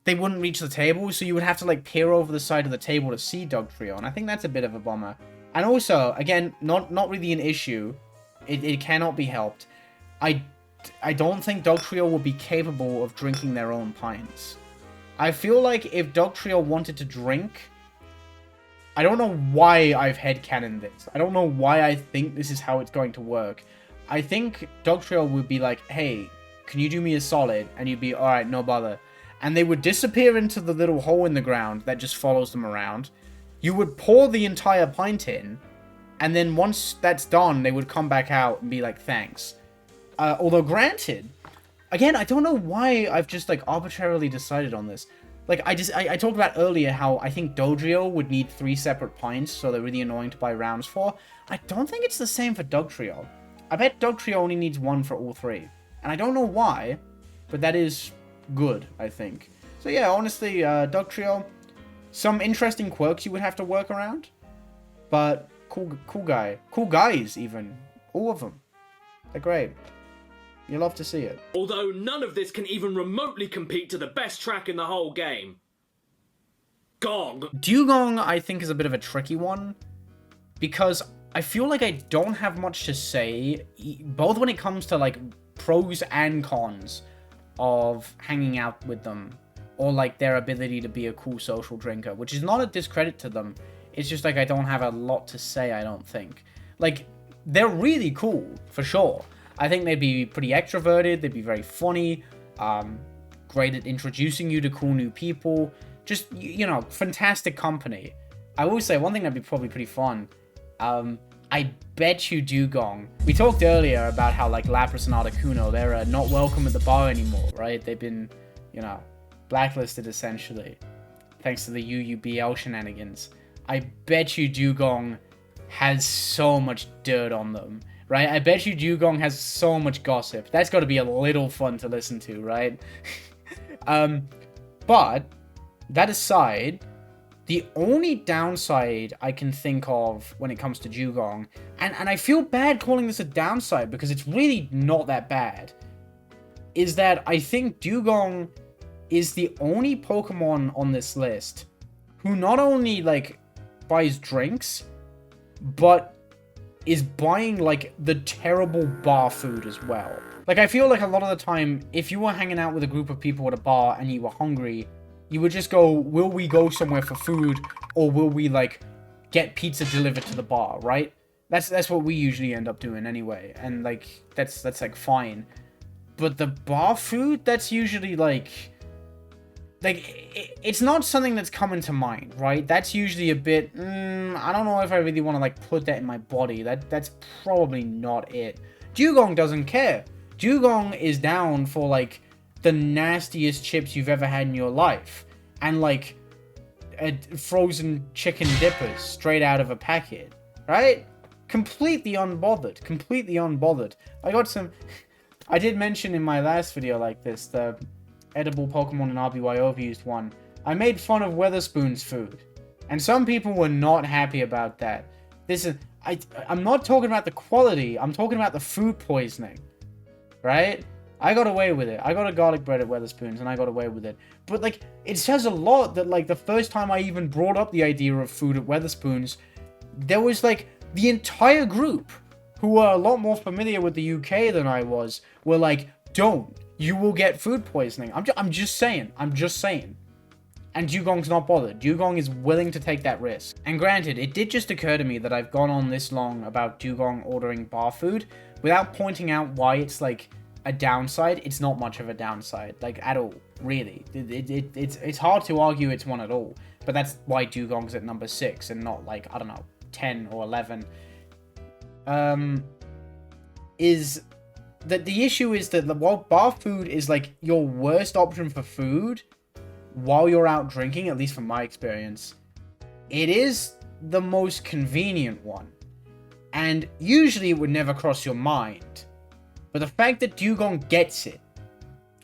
They wouldn't reach the table, so you would have to, like, peer over the side of the table to see Dugtrio, and I think that's a bit of a bummer. And also, again, not really an issue. It cannot be helped. I don't think Dugtrio will be capable of drinking their own pints. I feel like if Dugtrio wanted to drink... I don't know why I've headcanoned this. I don't know why I think this is how it's going to work. I think Dugtrio would be like, hey, can you do me a solid? And you'd be, alright, no bother. And they would disappear into the little hole in the ground that just follows them around. You would pour the entire pint in, and then once that's done, they would come back out and be like, thanks. Although granted, again, I don't know why I've just, like, arbitrarily decided on this. Like, I talked about earlier how I think Dodrio would need 3 separate pints, so they're really annoying to buy rounds for. I don't think it's the same for Dugtrio. I bet Dugtrio only needs 1 for all 3. And I don't know why, but that is good, I think. So yeah, honestly, Dugtrio, some interesting quirks you would have to work around, but cool guy. Cool guys, even. All of them. They're great. You love to see it. Although none of this can even remotely compete to the best track in the whole game. Gong. Dugong, I think, is a bit of a tricky one, because I feel like I don't have much to say, both when it comes to, like, pros and cons of hanging out with them, or, like, their ability to be a cool social drinker, which is not a discredit to them. It's just, like, I don't have a lot to say, I don't think. Like, they're really cool, for sure. I think they'd be pretty extroverted, they'd be very funny, great at introducing you to cool new people, just, you know, fantastic company. I will say, one thing that'd be probably pretty fun, I bet you Dugong. We talked earlier about how, like, Lapras and Articuno, they're not welcome at the bar anymore, right? They've been, you know, blacklisted, essentially, thanks to the UUBL shenanigans. I bet you Dugong has so much dirt on them, right? I bet you Dugong has so much gossip. That's got to be a little fun to listen to, right? But, that aside, the only downside I can think of when it comes to Dugong, and I feel bad calling this a downside because it's really not that bad, is that I think Dugong is the only Pokemon on this list who not only, like, buys drinks, but is buying, like, the terrible bar food as well. Like, I feel like a lot of the time, if you were hanging out with a group of people at a bar and you were hungry, you would just go, will we go somewhere for food, or will we, like, get pizza delivered to the bar, right? That's what we usually end up doing anyway, and, like, that's like, fine. But the bar food, that's usually, like, it's not something that's coming to mind, right? That's usually a bit, I don't know if I really want to, like, put that in my body. That's probably not it. Dugong doesn't care. Dugong is down for, like, the nastiest chips you've ever had in your life, and, like, frozen chicken dippers straight out of a packet, right? Completely unbothered. I got some, I did mention in my last video like this, the edible Pokemon and RBY overused one, I made fun of Weatherspoon's food, and some people were not happy about that. I'm not talking about the quality, I'm talking about the food poisoning, right? I got away with it. I got a garlic bread at Weatherspoon's and I got away with it. But, like, it says a lot that, like, the first time I even brought up the idea of food at Weatherspoon's, there was, like, the entire group, who were a lot more familiar with the UK than I was, were like, don't. You will get food poisoning. I'm just saying. And Dugong's not bothered. Dugong is willing to take that risk. And granted, it did just occur to me that I've gone on this long about Dugong ordering bar food without pointing out why it's, like, a downside. It's not much of a downside, like, at all, really. It's hard to argue it's one at all, but that's why Dugong's at number 6 and not, like, I don't know, 10 or 11. Is that the issue is that while bar food is, like, your worst option for food while you're out drinking, at least from my experience, it is the most convenient one, and usually it would never cross your mind. But the fact that Dugong gets it,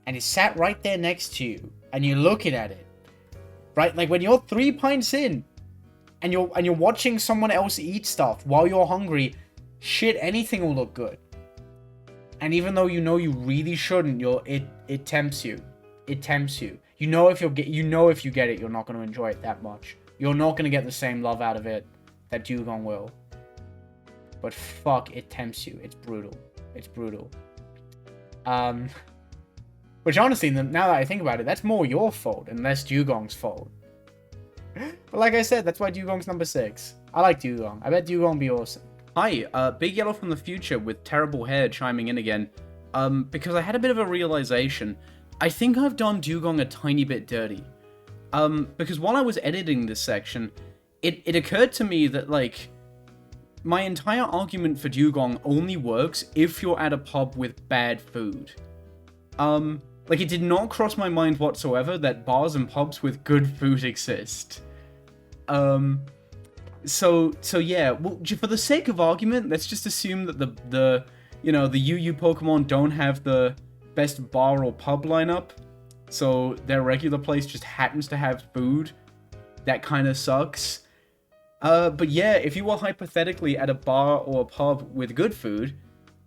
and it's sat right there next to you, and you're looking at it, right? Like, when you're 3 pints in, and you're watching someone else eat stuff while you're hungry, shit, anything will look good. And even though you know you really shouldn't, it tempts you. It tempts you. You know if you get it, you're not going to enjoy it that much. You're not going to get the same love out of it that Dugong will. But fuck, it tempts you. It's brutal. It's brutal. Which honestly, now that I think about it, that's more your fault and less Dugong's fault. But like I said, that's why Dugong's number 6. I like Dugong. I bet Dugong be awesome. Hi, Big Yellow from the future with terrible hair chiming in again. Because I had a bit of a realization. I think I've done Dugong a tiny bit dirty. Because while I was editing this section, it occurred to me that, like, my entire argument for Dugong only works if you're at a pub with bad food. Like, it did not cross my mind whatsoever that bars and pubs with good food exist. So yeah, well, for the sake of argument, let's just assume that the UU Pokemon don't have the best bar or pub lineup, so their regular place just happens to have food. That kind of sucks. But yeah, if you were hypothetically at a bar or a pub with good food,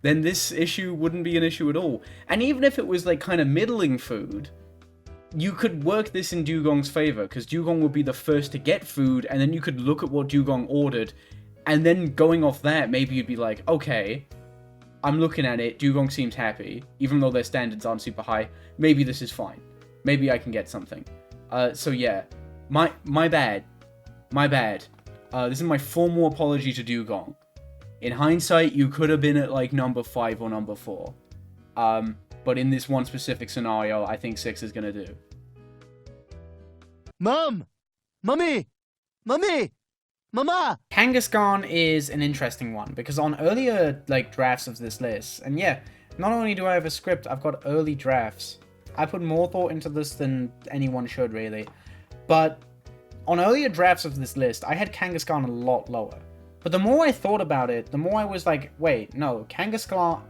then this issue wouldn't be an issue at all. And even if it was, like, kind of middling food, you could work this in Dugong's favor, because Dugong would be the first to get food, and then you could look at what Dugong ordered, and then going off that, maybe you'd be like, okay, I'm looking at it, Dugong seems happy, even though their standards aren't super high, maybe this is fine. Maybe I can get something. So yeah, my bad. This is my formal apology to Dugong. In hindsight, you could have been at like number 5 or number 4. But in this one specific scenario, I think 6 is gonna do. Mom! Mummy! Mummy! Mama! Kangaskhan is an interesting one because on earlier like drafts of this list, and yeah, not only do I have a script, I've got early drafts. I put more thought into this than anyone should really. But on earlier drafts of this list, I had Kangaskhan a lot lower. But the more I thought about it, the more I was like, wait, no, Kangaskhan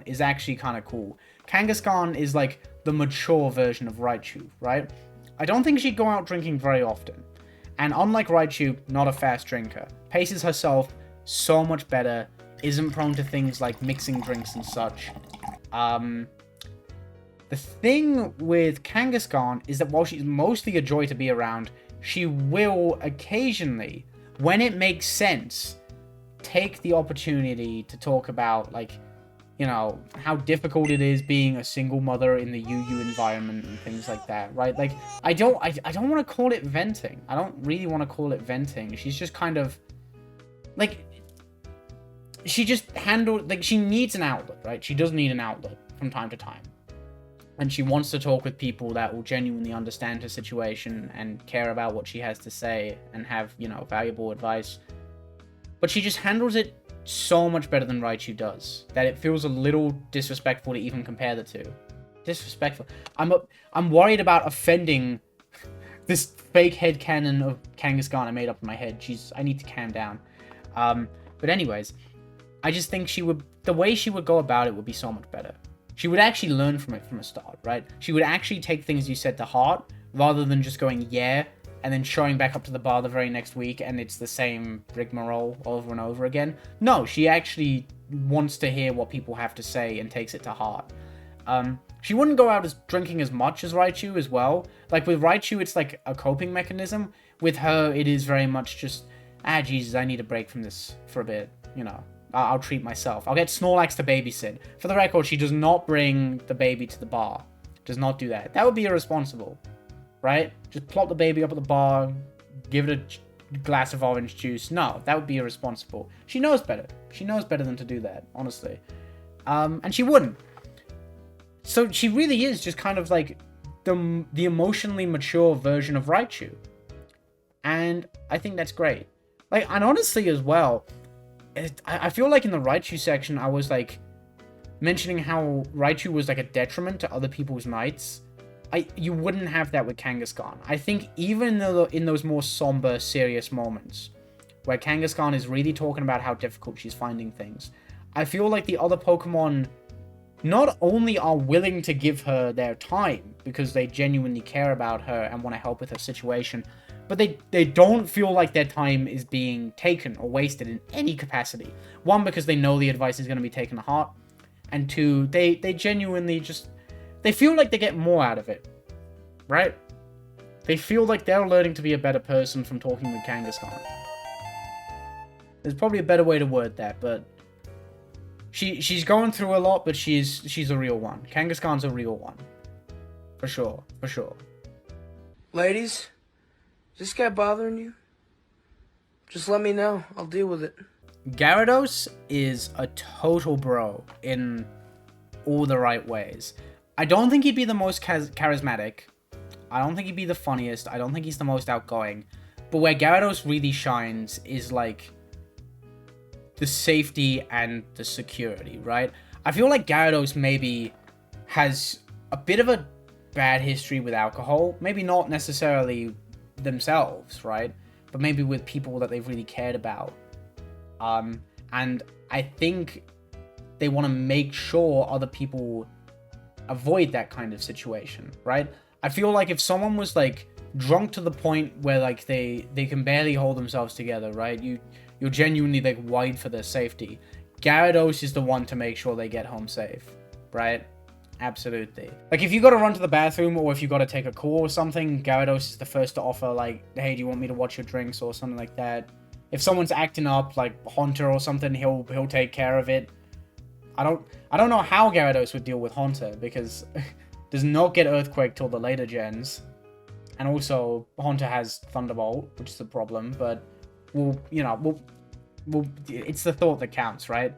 is actually kind of cool. Kangaskhan is like the mature version of Raichu, right? I don't think she'd go out drinking very often. And unlike Raichu, not a fast drinker. Paces herself so much better, isn't prone to things like mixing drinks and such. The thing with Kangaskhan is that while she's mostly a joy to be around, she will occasionally, when it makes sense, take the opportunity to talk about, like, you know, how difficult it is being a single mother in the UU environment and things like that, right? Like, I don't want to call it venting. I don't really want to call it venting. She's just kind of, like, she just handled, like, she needs an outlet, right? She does need an outlet from time to time. And she wants to talk with people that will genuinely understand her situation and care about what she has to say and have, you know, valuable advice. But she just handles it so much better than Raichu does that it feels a little disrespectful to even compare the two. Disrespectful. I'm worried about offending this fake headcanon of Kangaskhan I made up in my head. Jeez, I need to calm down. But anyways, I just think the way she would go about it would be so much better. She would actually learn from it from the start, right? She would actually take things you said to heart rather than just going, yeah, and then showing back up to the bar the very next week and it's the same rigmarole over and over again. No, she actually wants to hear what people have to say and takes it to heart. She wouldn't go out as drinking as much as Raichu as well. Like with Raichu, it's like a coping mechanism. With her, it is very much just, Jesus, I need a break from this for a bit, you know. I'll treat myself. I'll get Snorlax to babysit. For the record, she does not bring the baby to the bar. Does not do that. That would be irresponsible, right? Just plop the baby up at the bar, give it a glass of orange juice. No, that would be irresponsible. She knows better. She knows better than to do that, honestly. And she wouldn't. So she really is just kind of like the emotionally mature version of Raichu. And I think that's great. Like, and honestly as well, I feel like in the Raichu section, I was like mentioning how Raichu was like a detriment to other people's nights. You wouldn't have that with Kangaskhan. I think even in those more somber, serious moments where Kangaskhan is really talking about how difficult she's finding things, I feel like the other Pokemon not only are willing to give her their time because they genuinely care about her and want to help with her situation, but they don't feel like their time is being taken or wasted in any capacity. One, because they know the advice is going to be taken to heart. And two, they genuinely just, they feel like they get more out of it. Right? They feel like they're learning to be a better person from talking with Kangaskhan. There's probably a better way to word that, but she's going through a lot, but she's a real one. Kangaskhan's a real one. For sure. For sure. Ladies? Is this guy bothering you? Just let me know. I'll deal with it. Gyarados is a total bro in all the right ways. I don't think he'd be the most charismatic. I don't think he'd be the funniest. I don't think he's the most outgoing. But where Gyarados really shines is like the safety and the security, right? I feel like Gyarados maybe has a bit of a bad history with alcohol. Maybe not necessarily themselves, right? But maybe with people that they've really cared about. And I think they want to make sure other people avoid that kind of situation, right? I feel like if someone was like drunk to the point where like they can barely hold themselves together, right? You're genuinely like worried for their safety. Gyarados is the one to make sure they get home safe, right? Absolutely. Like, if you gotta run to the bathroom or if you gotta take a call or something, Gyarados is the first to offer, like, hey, do you want me to watch your drinks or something like that? If someone's acting up, like Haunter or something, he'll take care of it. I don't know how Gyarados would deal with Haunter, because does not get Earthquake till the later gens. And also, Haunter has Thunderbolt, which is a problem, but you know, it's the thought that counts, right?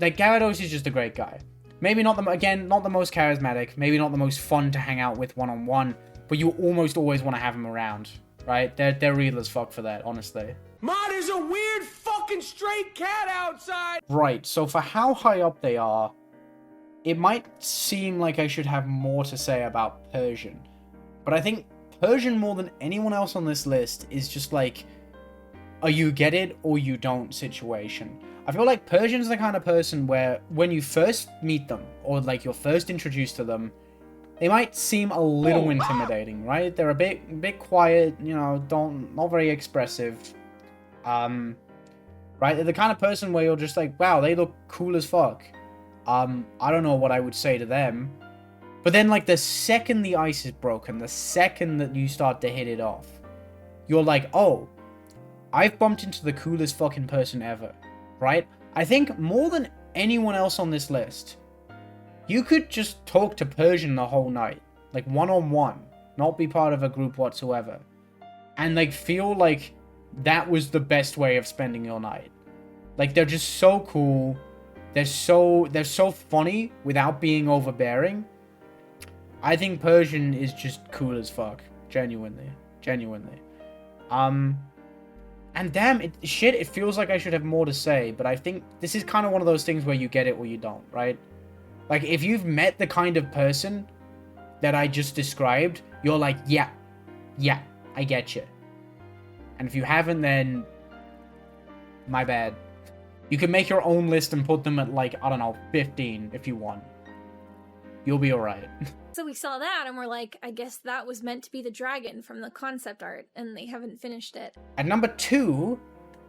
Like, Gyarados is just a great guy. Maybe not not the most charismatic, maybe not the most fun to hang out with one-on-one, but you almost always want to have him around, right? They're real as fuck for that, honestly. Ma, there's a weird fucking stray cat outside! Right, so for how high up they are, it might seem like I should have more to say about Persian. But I think Persian, more than anyone else on this list, is just like a you get it or you don't situation. I feel like Persian's the kind of person where when you first meet them, or like you're first introduced to them, they might seem a little intimidating, right? They're a bit quiet, you know, not very expressive. Right? They're the kind of person where you're just like, wow, they look cool as fuck. I don't know what I would say to them. But then, like, the second the ice is broken, the second that you start to hit it off, you're like, oh, I've bumped into the coolest fucking person ever, right? I think more than anyone else on this list, you could just talk to Persian the whole night, like one-on-one, not be part of a group whatsoever, and like feel like that was the best way of spending your night. Like, they're just so cool. They're so funny without being overbearing. I think Persian is just cool as fuck. Genuinely. And damn, it feels like I should have more to say, but I think this is kind of one of those things where you get it or you don't, right? Like, if you've met the kind of person that I just described, you're like, yeah, I get you. And if you haven't, then my bad. You can make your own list and put them at, like, I don't know, 15 if you want. You'll be alright. So we saw that and we're like, I guess that was meant to be the dragon from the concept art, and they haven't finished it. At number 2,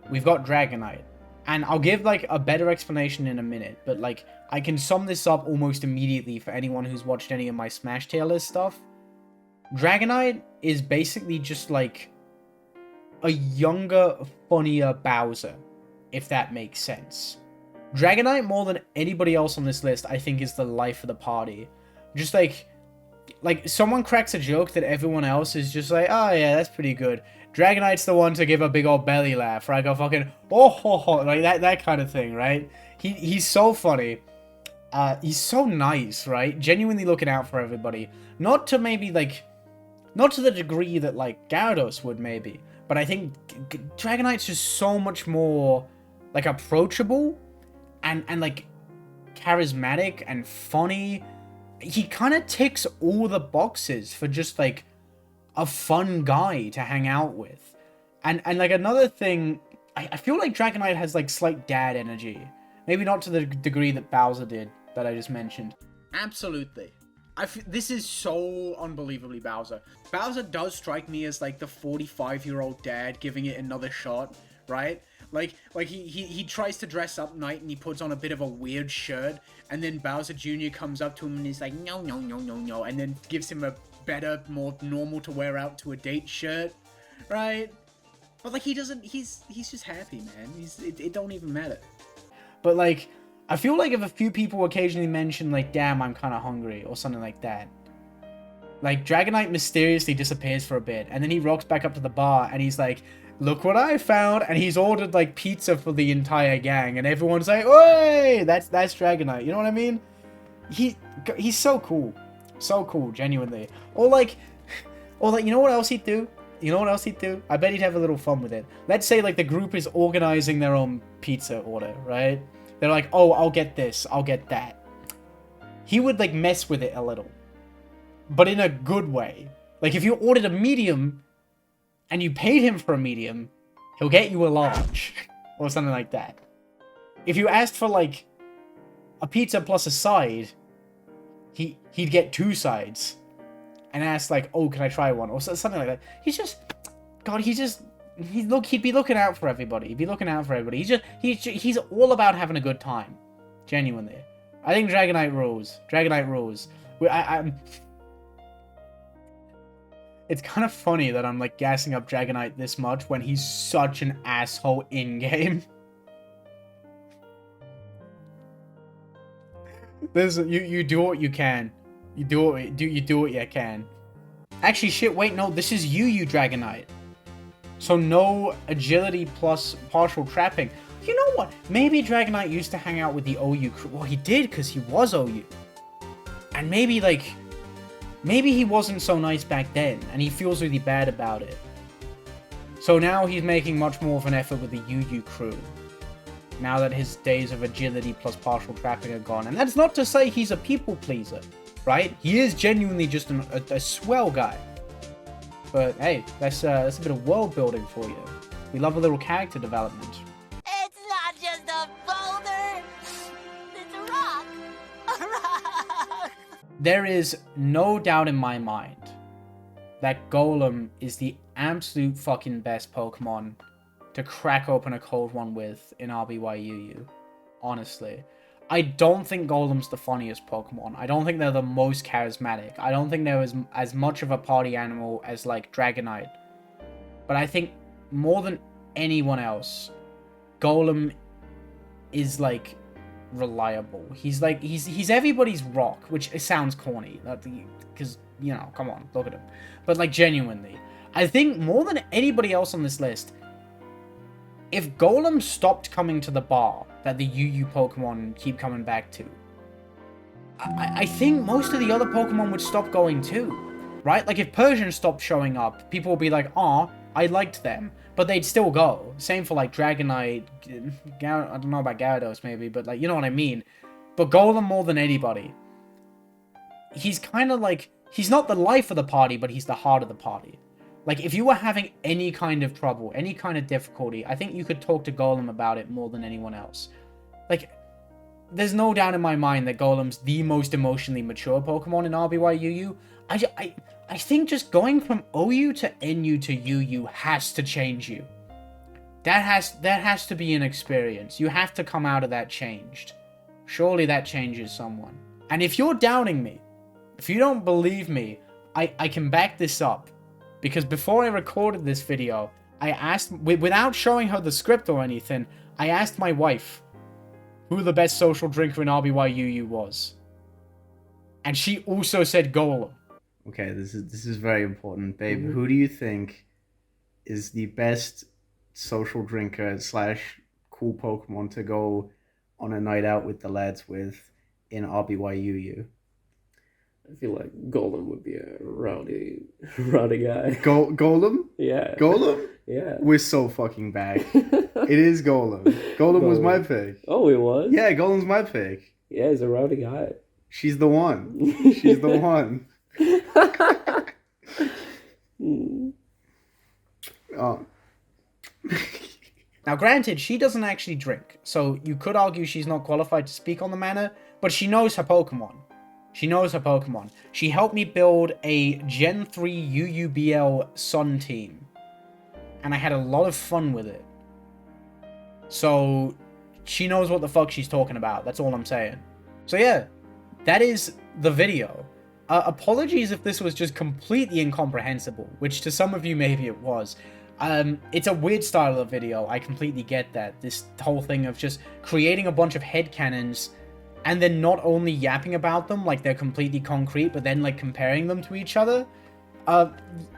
we've got Dragonite. And I'll give, like, a better explanation in a minute, but, like, I can sum this up almost immediately for anyone who's watched any of my Smash Tier List stuff. Dragonite is basically just, like, a younger, funnier Bowser, if that makes sense. Dragonite, more than anybody else on this list, I think is the life of the party. Just like someone cracks a joke that everyone else is just like, oh yeah, that's pretty good. Dragonite's the one to give a big old belly laugh, right? Go fucking, oh ho ho, like that kind of thing, right? He's so funny. He's so nice, right? Genuinely looking out for everybody. Not to the degree that, like, Gyarados would, maybe. But I think Dragonite's just so much more, like, approachable and like, charismatic and funny. He kind of ticks all the boxes for just, like, a fun guy to hang out with. And like, another thing, I feel like Dragonite has, like, slight dad energy. Maybe not to the degree that Bowser did, that I just mentioned. Absolutely. This is so unbelievably Bowser. Bowser does strike me as, like, the 45-year-old dad giving it another shot, right? Like he tries to dress up Knight and he puts on a bit of a weird shirt, and then Bowser Jr. comes up to him and he's like, no, and then gives him a better, more normal to wear out to a date shirt, right? But, like, he doesn't, he's just happy, man. It don't even matter. But, like, I feel like if a few people occasionally mention, like, damn, I'm kind of hungry, or something like that, like, Dragonite mysteriously disappears for a bit, and then he rocks back up to the bar, and he's like, look what I found, and he's ordered, like, pizza for the entire gang, and everyone's like, oi, that's Dragonite, you know what I mean? He's so cool, genuinely. Or like, you know what else he'd do? I bet he'd have a little fun with it. Let's say, like, the group is organizing their own pizza order, right? They're like, oh, I'll get this, I'll get that. He would, like, mess with it a little, but in a good way. Like, if you ordered a medium and you paid him for a medium, he'll get you a large or something like that. If you asked for, like, a pizza plus a side, he'd get 2 sides and ask, like, oh, can I try one, or something like that. He'd be looking out for everybody. He's all about having a good time. Genuinely. I think Dragonite rules. It's kind of funny that I'm, like, gassing up Dragonite this much when he's such an asshole in-game. You do what you can. You do what you can. Actually, shit, wait, no, this is you Dragonite. So no agility plus partial trapping. You know what? Maybe Dragonite used to hang out with the OU crew. Well, he did because he was OU. And maybe, like, maybe he wasn't so nice back then, and he feels really bad about it. So now he's making much more of an effort with the UU crew. Now that his days of agility plus partial trapping are gone. And that's not to say he's a people pleaser, right? He is genuinely just a swell guy. But hey, that's a bit of world building for you. We love a little character development. It's not just a boulder. It's a rock. A rock. There is no doubt in my mind that Golem is the absolute fucking best Pokemon to crack open a cold one with in RBY UU. Honestly. I don't think Golem's the funniest Pokemon. I don't think they're the most charismatic. I don't think they're as much of a party animal as, like, Dragonite. But I think more than anyone else, Golem is, like, reliable. He's like, he's everybody's rock, which it sounds corny. Because, you know, come on, look at him. But, like, genuinely. I think more than anybody else on this list, if Golem stopped coming to the bar that the UU Pokemon keep coming back to, I think most of the other Pokemon would stop going too, right? Like if Persian stopped showing up, people would be like, "Aw, I liked them," but they'd still go. Same for like Dragonite, I don't know about Gyarados maybe, but like, you know what I mean? But Golem more than anybody. He's kind of like, he's not the life of the party, but he's the heart of the party. Like, if you were having any kind of trouble, any kind of difficulty, I think you could talk to Golem about it more than anyone else. Like, there's no doubt in my mind that Golem's the most emotionally mature Pokemon in RBY UU. I think just going from OU to NU to UU has to change you. That has to be an experience. You have to come out of that changed. Surely that changes someone. And if you're doubting me, if you don't believe me, I can back this up. Because before I recorded this video, I asked, without showing her the script or anything, I asked my wife who the best social drinker in RBY UU was. And she also said Golem. Okay, this is very important, babe. Mm-hmm. Who do you think is the best social drinker / cool Pokemon to go on a night out with the lads with in RBY UU? I feel like Golem would be a rowdy guy. Golem? Yeah. Golem? Yeah. We're so fucking back. It is Golem. Golem was my pick. Oh, it was? Yeah, Golem's my pick. Yeah, he's a rowdy guy. She's the one. She's the one. Oh. Now, granted, she doesn't actually drink, so you could argue she's not qualified to speak on the matter, but she knows her Pokemon. She knows her Pokemon. She helped me build a Gen 3 UUBL Sun team. And I had a lot of fun with it. So, she knows what the fuck she's talking about. That's all I'm saying. So yeah, that is the video. Apologies if this was just completely incomprehensible, which to some of you maybe it was. It's a weird style of video. I completely get that. This whole thing of just creating a bunch of headcanons and then not only yapping about them like they're completely concrete, but then like comparing them to each other.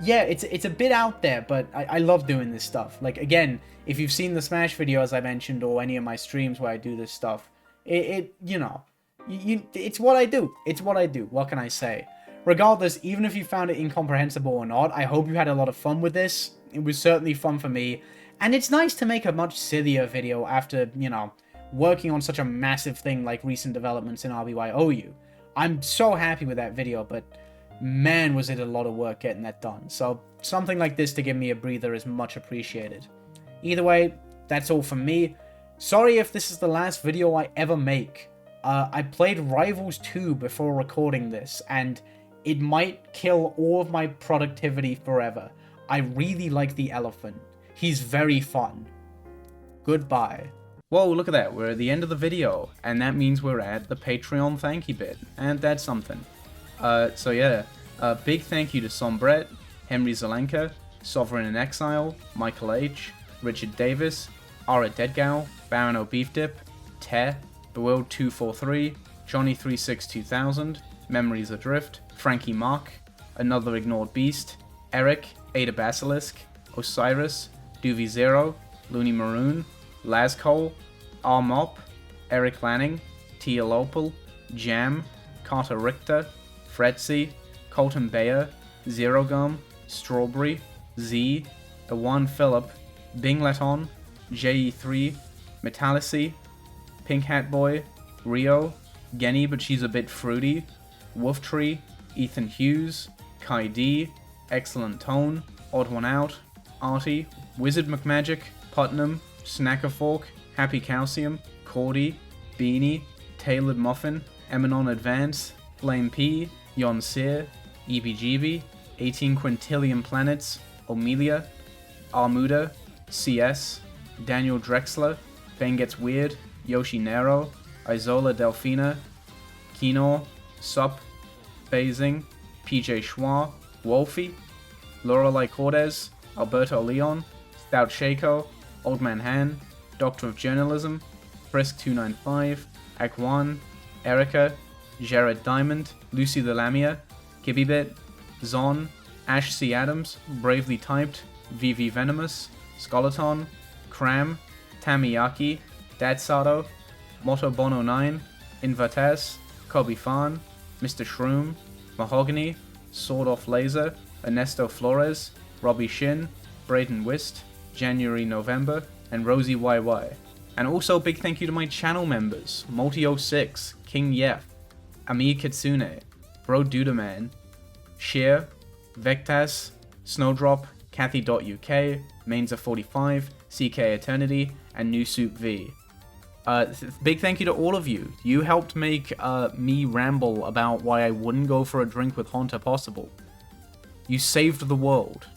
Yeah, it's a bit out there, but I love doing this stuff. Like, again, if you've seen the Smash video, as I mentioned, or any of my streams where I do this stuff, you know, it's what I do. It's what I do. What can I say? Regardless, even if you found it incomprehensible or not, I hope you had a lot of fun with this. It was certainly fun for me. And it's nice to make a much sillier video after, you know, working on such a massive thing like recent developments in RBY OU. I'm so happy with that video, but man, was it a lot of work getting that done. So something like this to give me a breather is much appreciated. Either way, that's all from me. Sorry if this is the last video I ever make. I played Rivals 2 before recording this, and it might kill all of my productivity forever. I really like the elephant. He's very fun. Goodbye. Whoa, look at that. We're at the end of the video, and that means we're at the Patreon thank you bit, and that's something. So yeah, big thank you to Sombret, Henry Zelenka, Sovereign in Exile, Michael H., Richard Davis, Ara Deadgal, Baron O Beef Dip, Te, Bewilled243, Johnny362000, Memories Adrift, Frankie Mark, Another Ignored Beast, Eric, Ada Basilisk, Osiris, Doovie Zero, Looney Maroon, Lazcole, R Mop, Eric Lanning, Tia Lopel, Jam, Carter Richter, Fretzy, Colton Bayer, Zero Gum, Strawberry, Z, Awan Phillip, Bing Leton, JE3, Metallicy, Pink Hat Boy, Rio, Genny but she's a bit fruity, Wolf Tree, Ethan Hughes, Kai D, Excellent Tone, Odd One Out, Artie, Wizard McMagic, Putnam, Snacker Fork, Happy Calcium, Cordy, Beanie, Tailored Muffin, Eminon Advance, Flame P, Yon Sear, EBGB, 18 Quintillion Planets, Omelia, Armuda, CS, Daniel Drexler, Fang Gets Weird, Yoshi Nero, Isola Delfina, Kino, Sup, Phasing, PJ Schwa, Wolfie, Lorelei Cordes, Alberto Leon, Stout Shaco, Old Man Han, Doctor of Journalism, Frisk295, Akwan, Erica, Jared Diamond, Lucy the Lamia, Kibbybit, Zon, Ash C. Adams, Bravely Typed, VV Venomous, Skeleton, Cram, Tamiyaki, Dad Sato, Moto Bono 9, Invertes, Kobe Fan, Mr. Shroom, Mahogany, Sword Off Laser, Ernesto Flores, Robbie Shin, Braden Wist, January November, and Rosie YY. And also a big thank you to my channel members, Multi06, King Yef, Ami Kitsune, Bro Dudaman, Sheer, Vectas, Snowdrop, Kathy.uk, Mainzer45, CK Eternity, and New Soup V. Big thank you to all of you. You helped make me ramble about why I wouldn't go for a drink with Honta possible. You saved the world.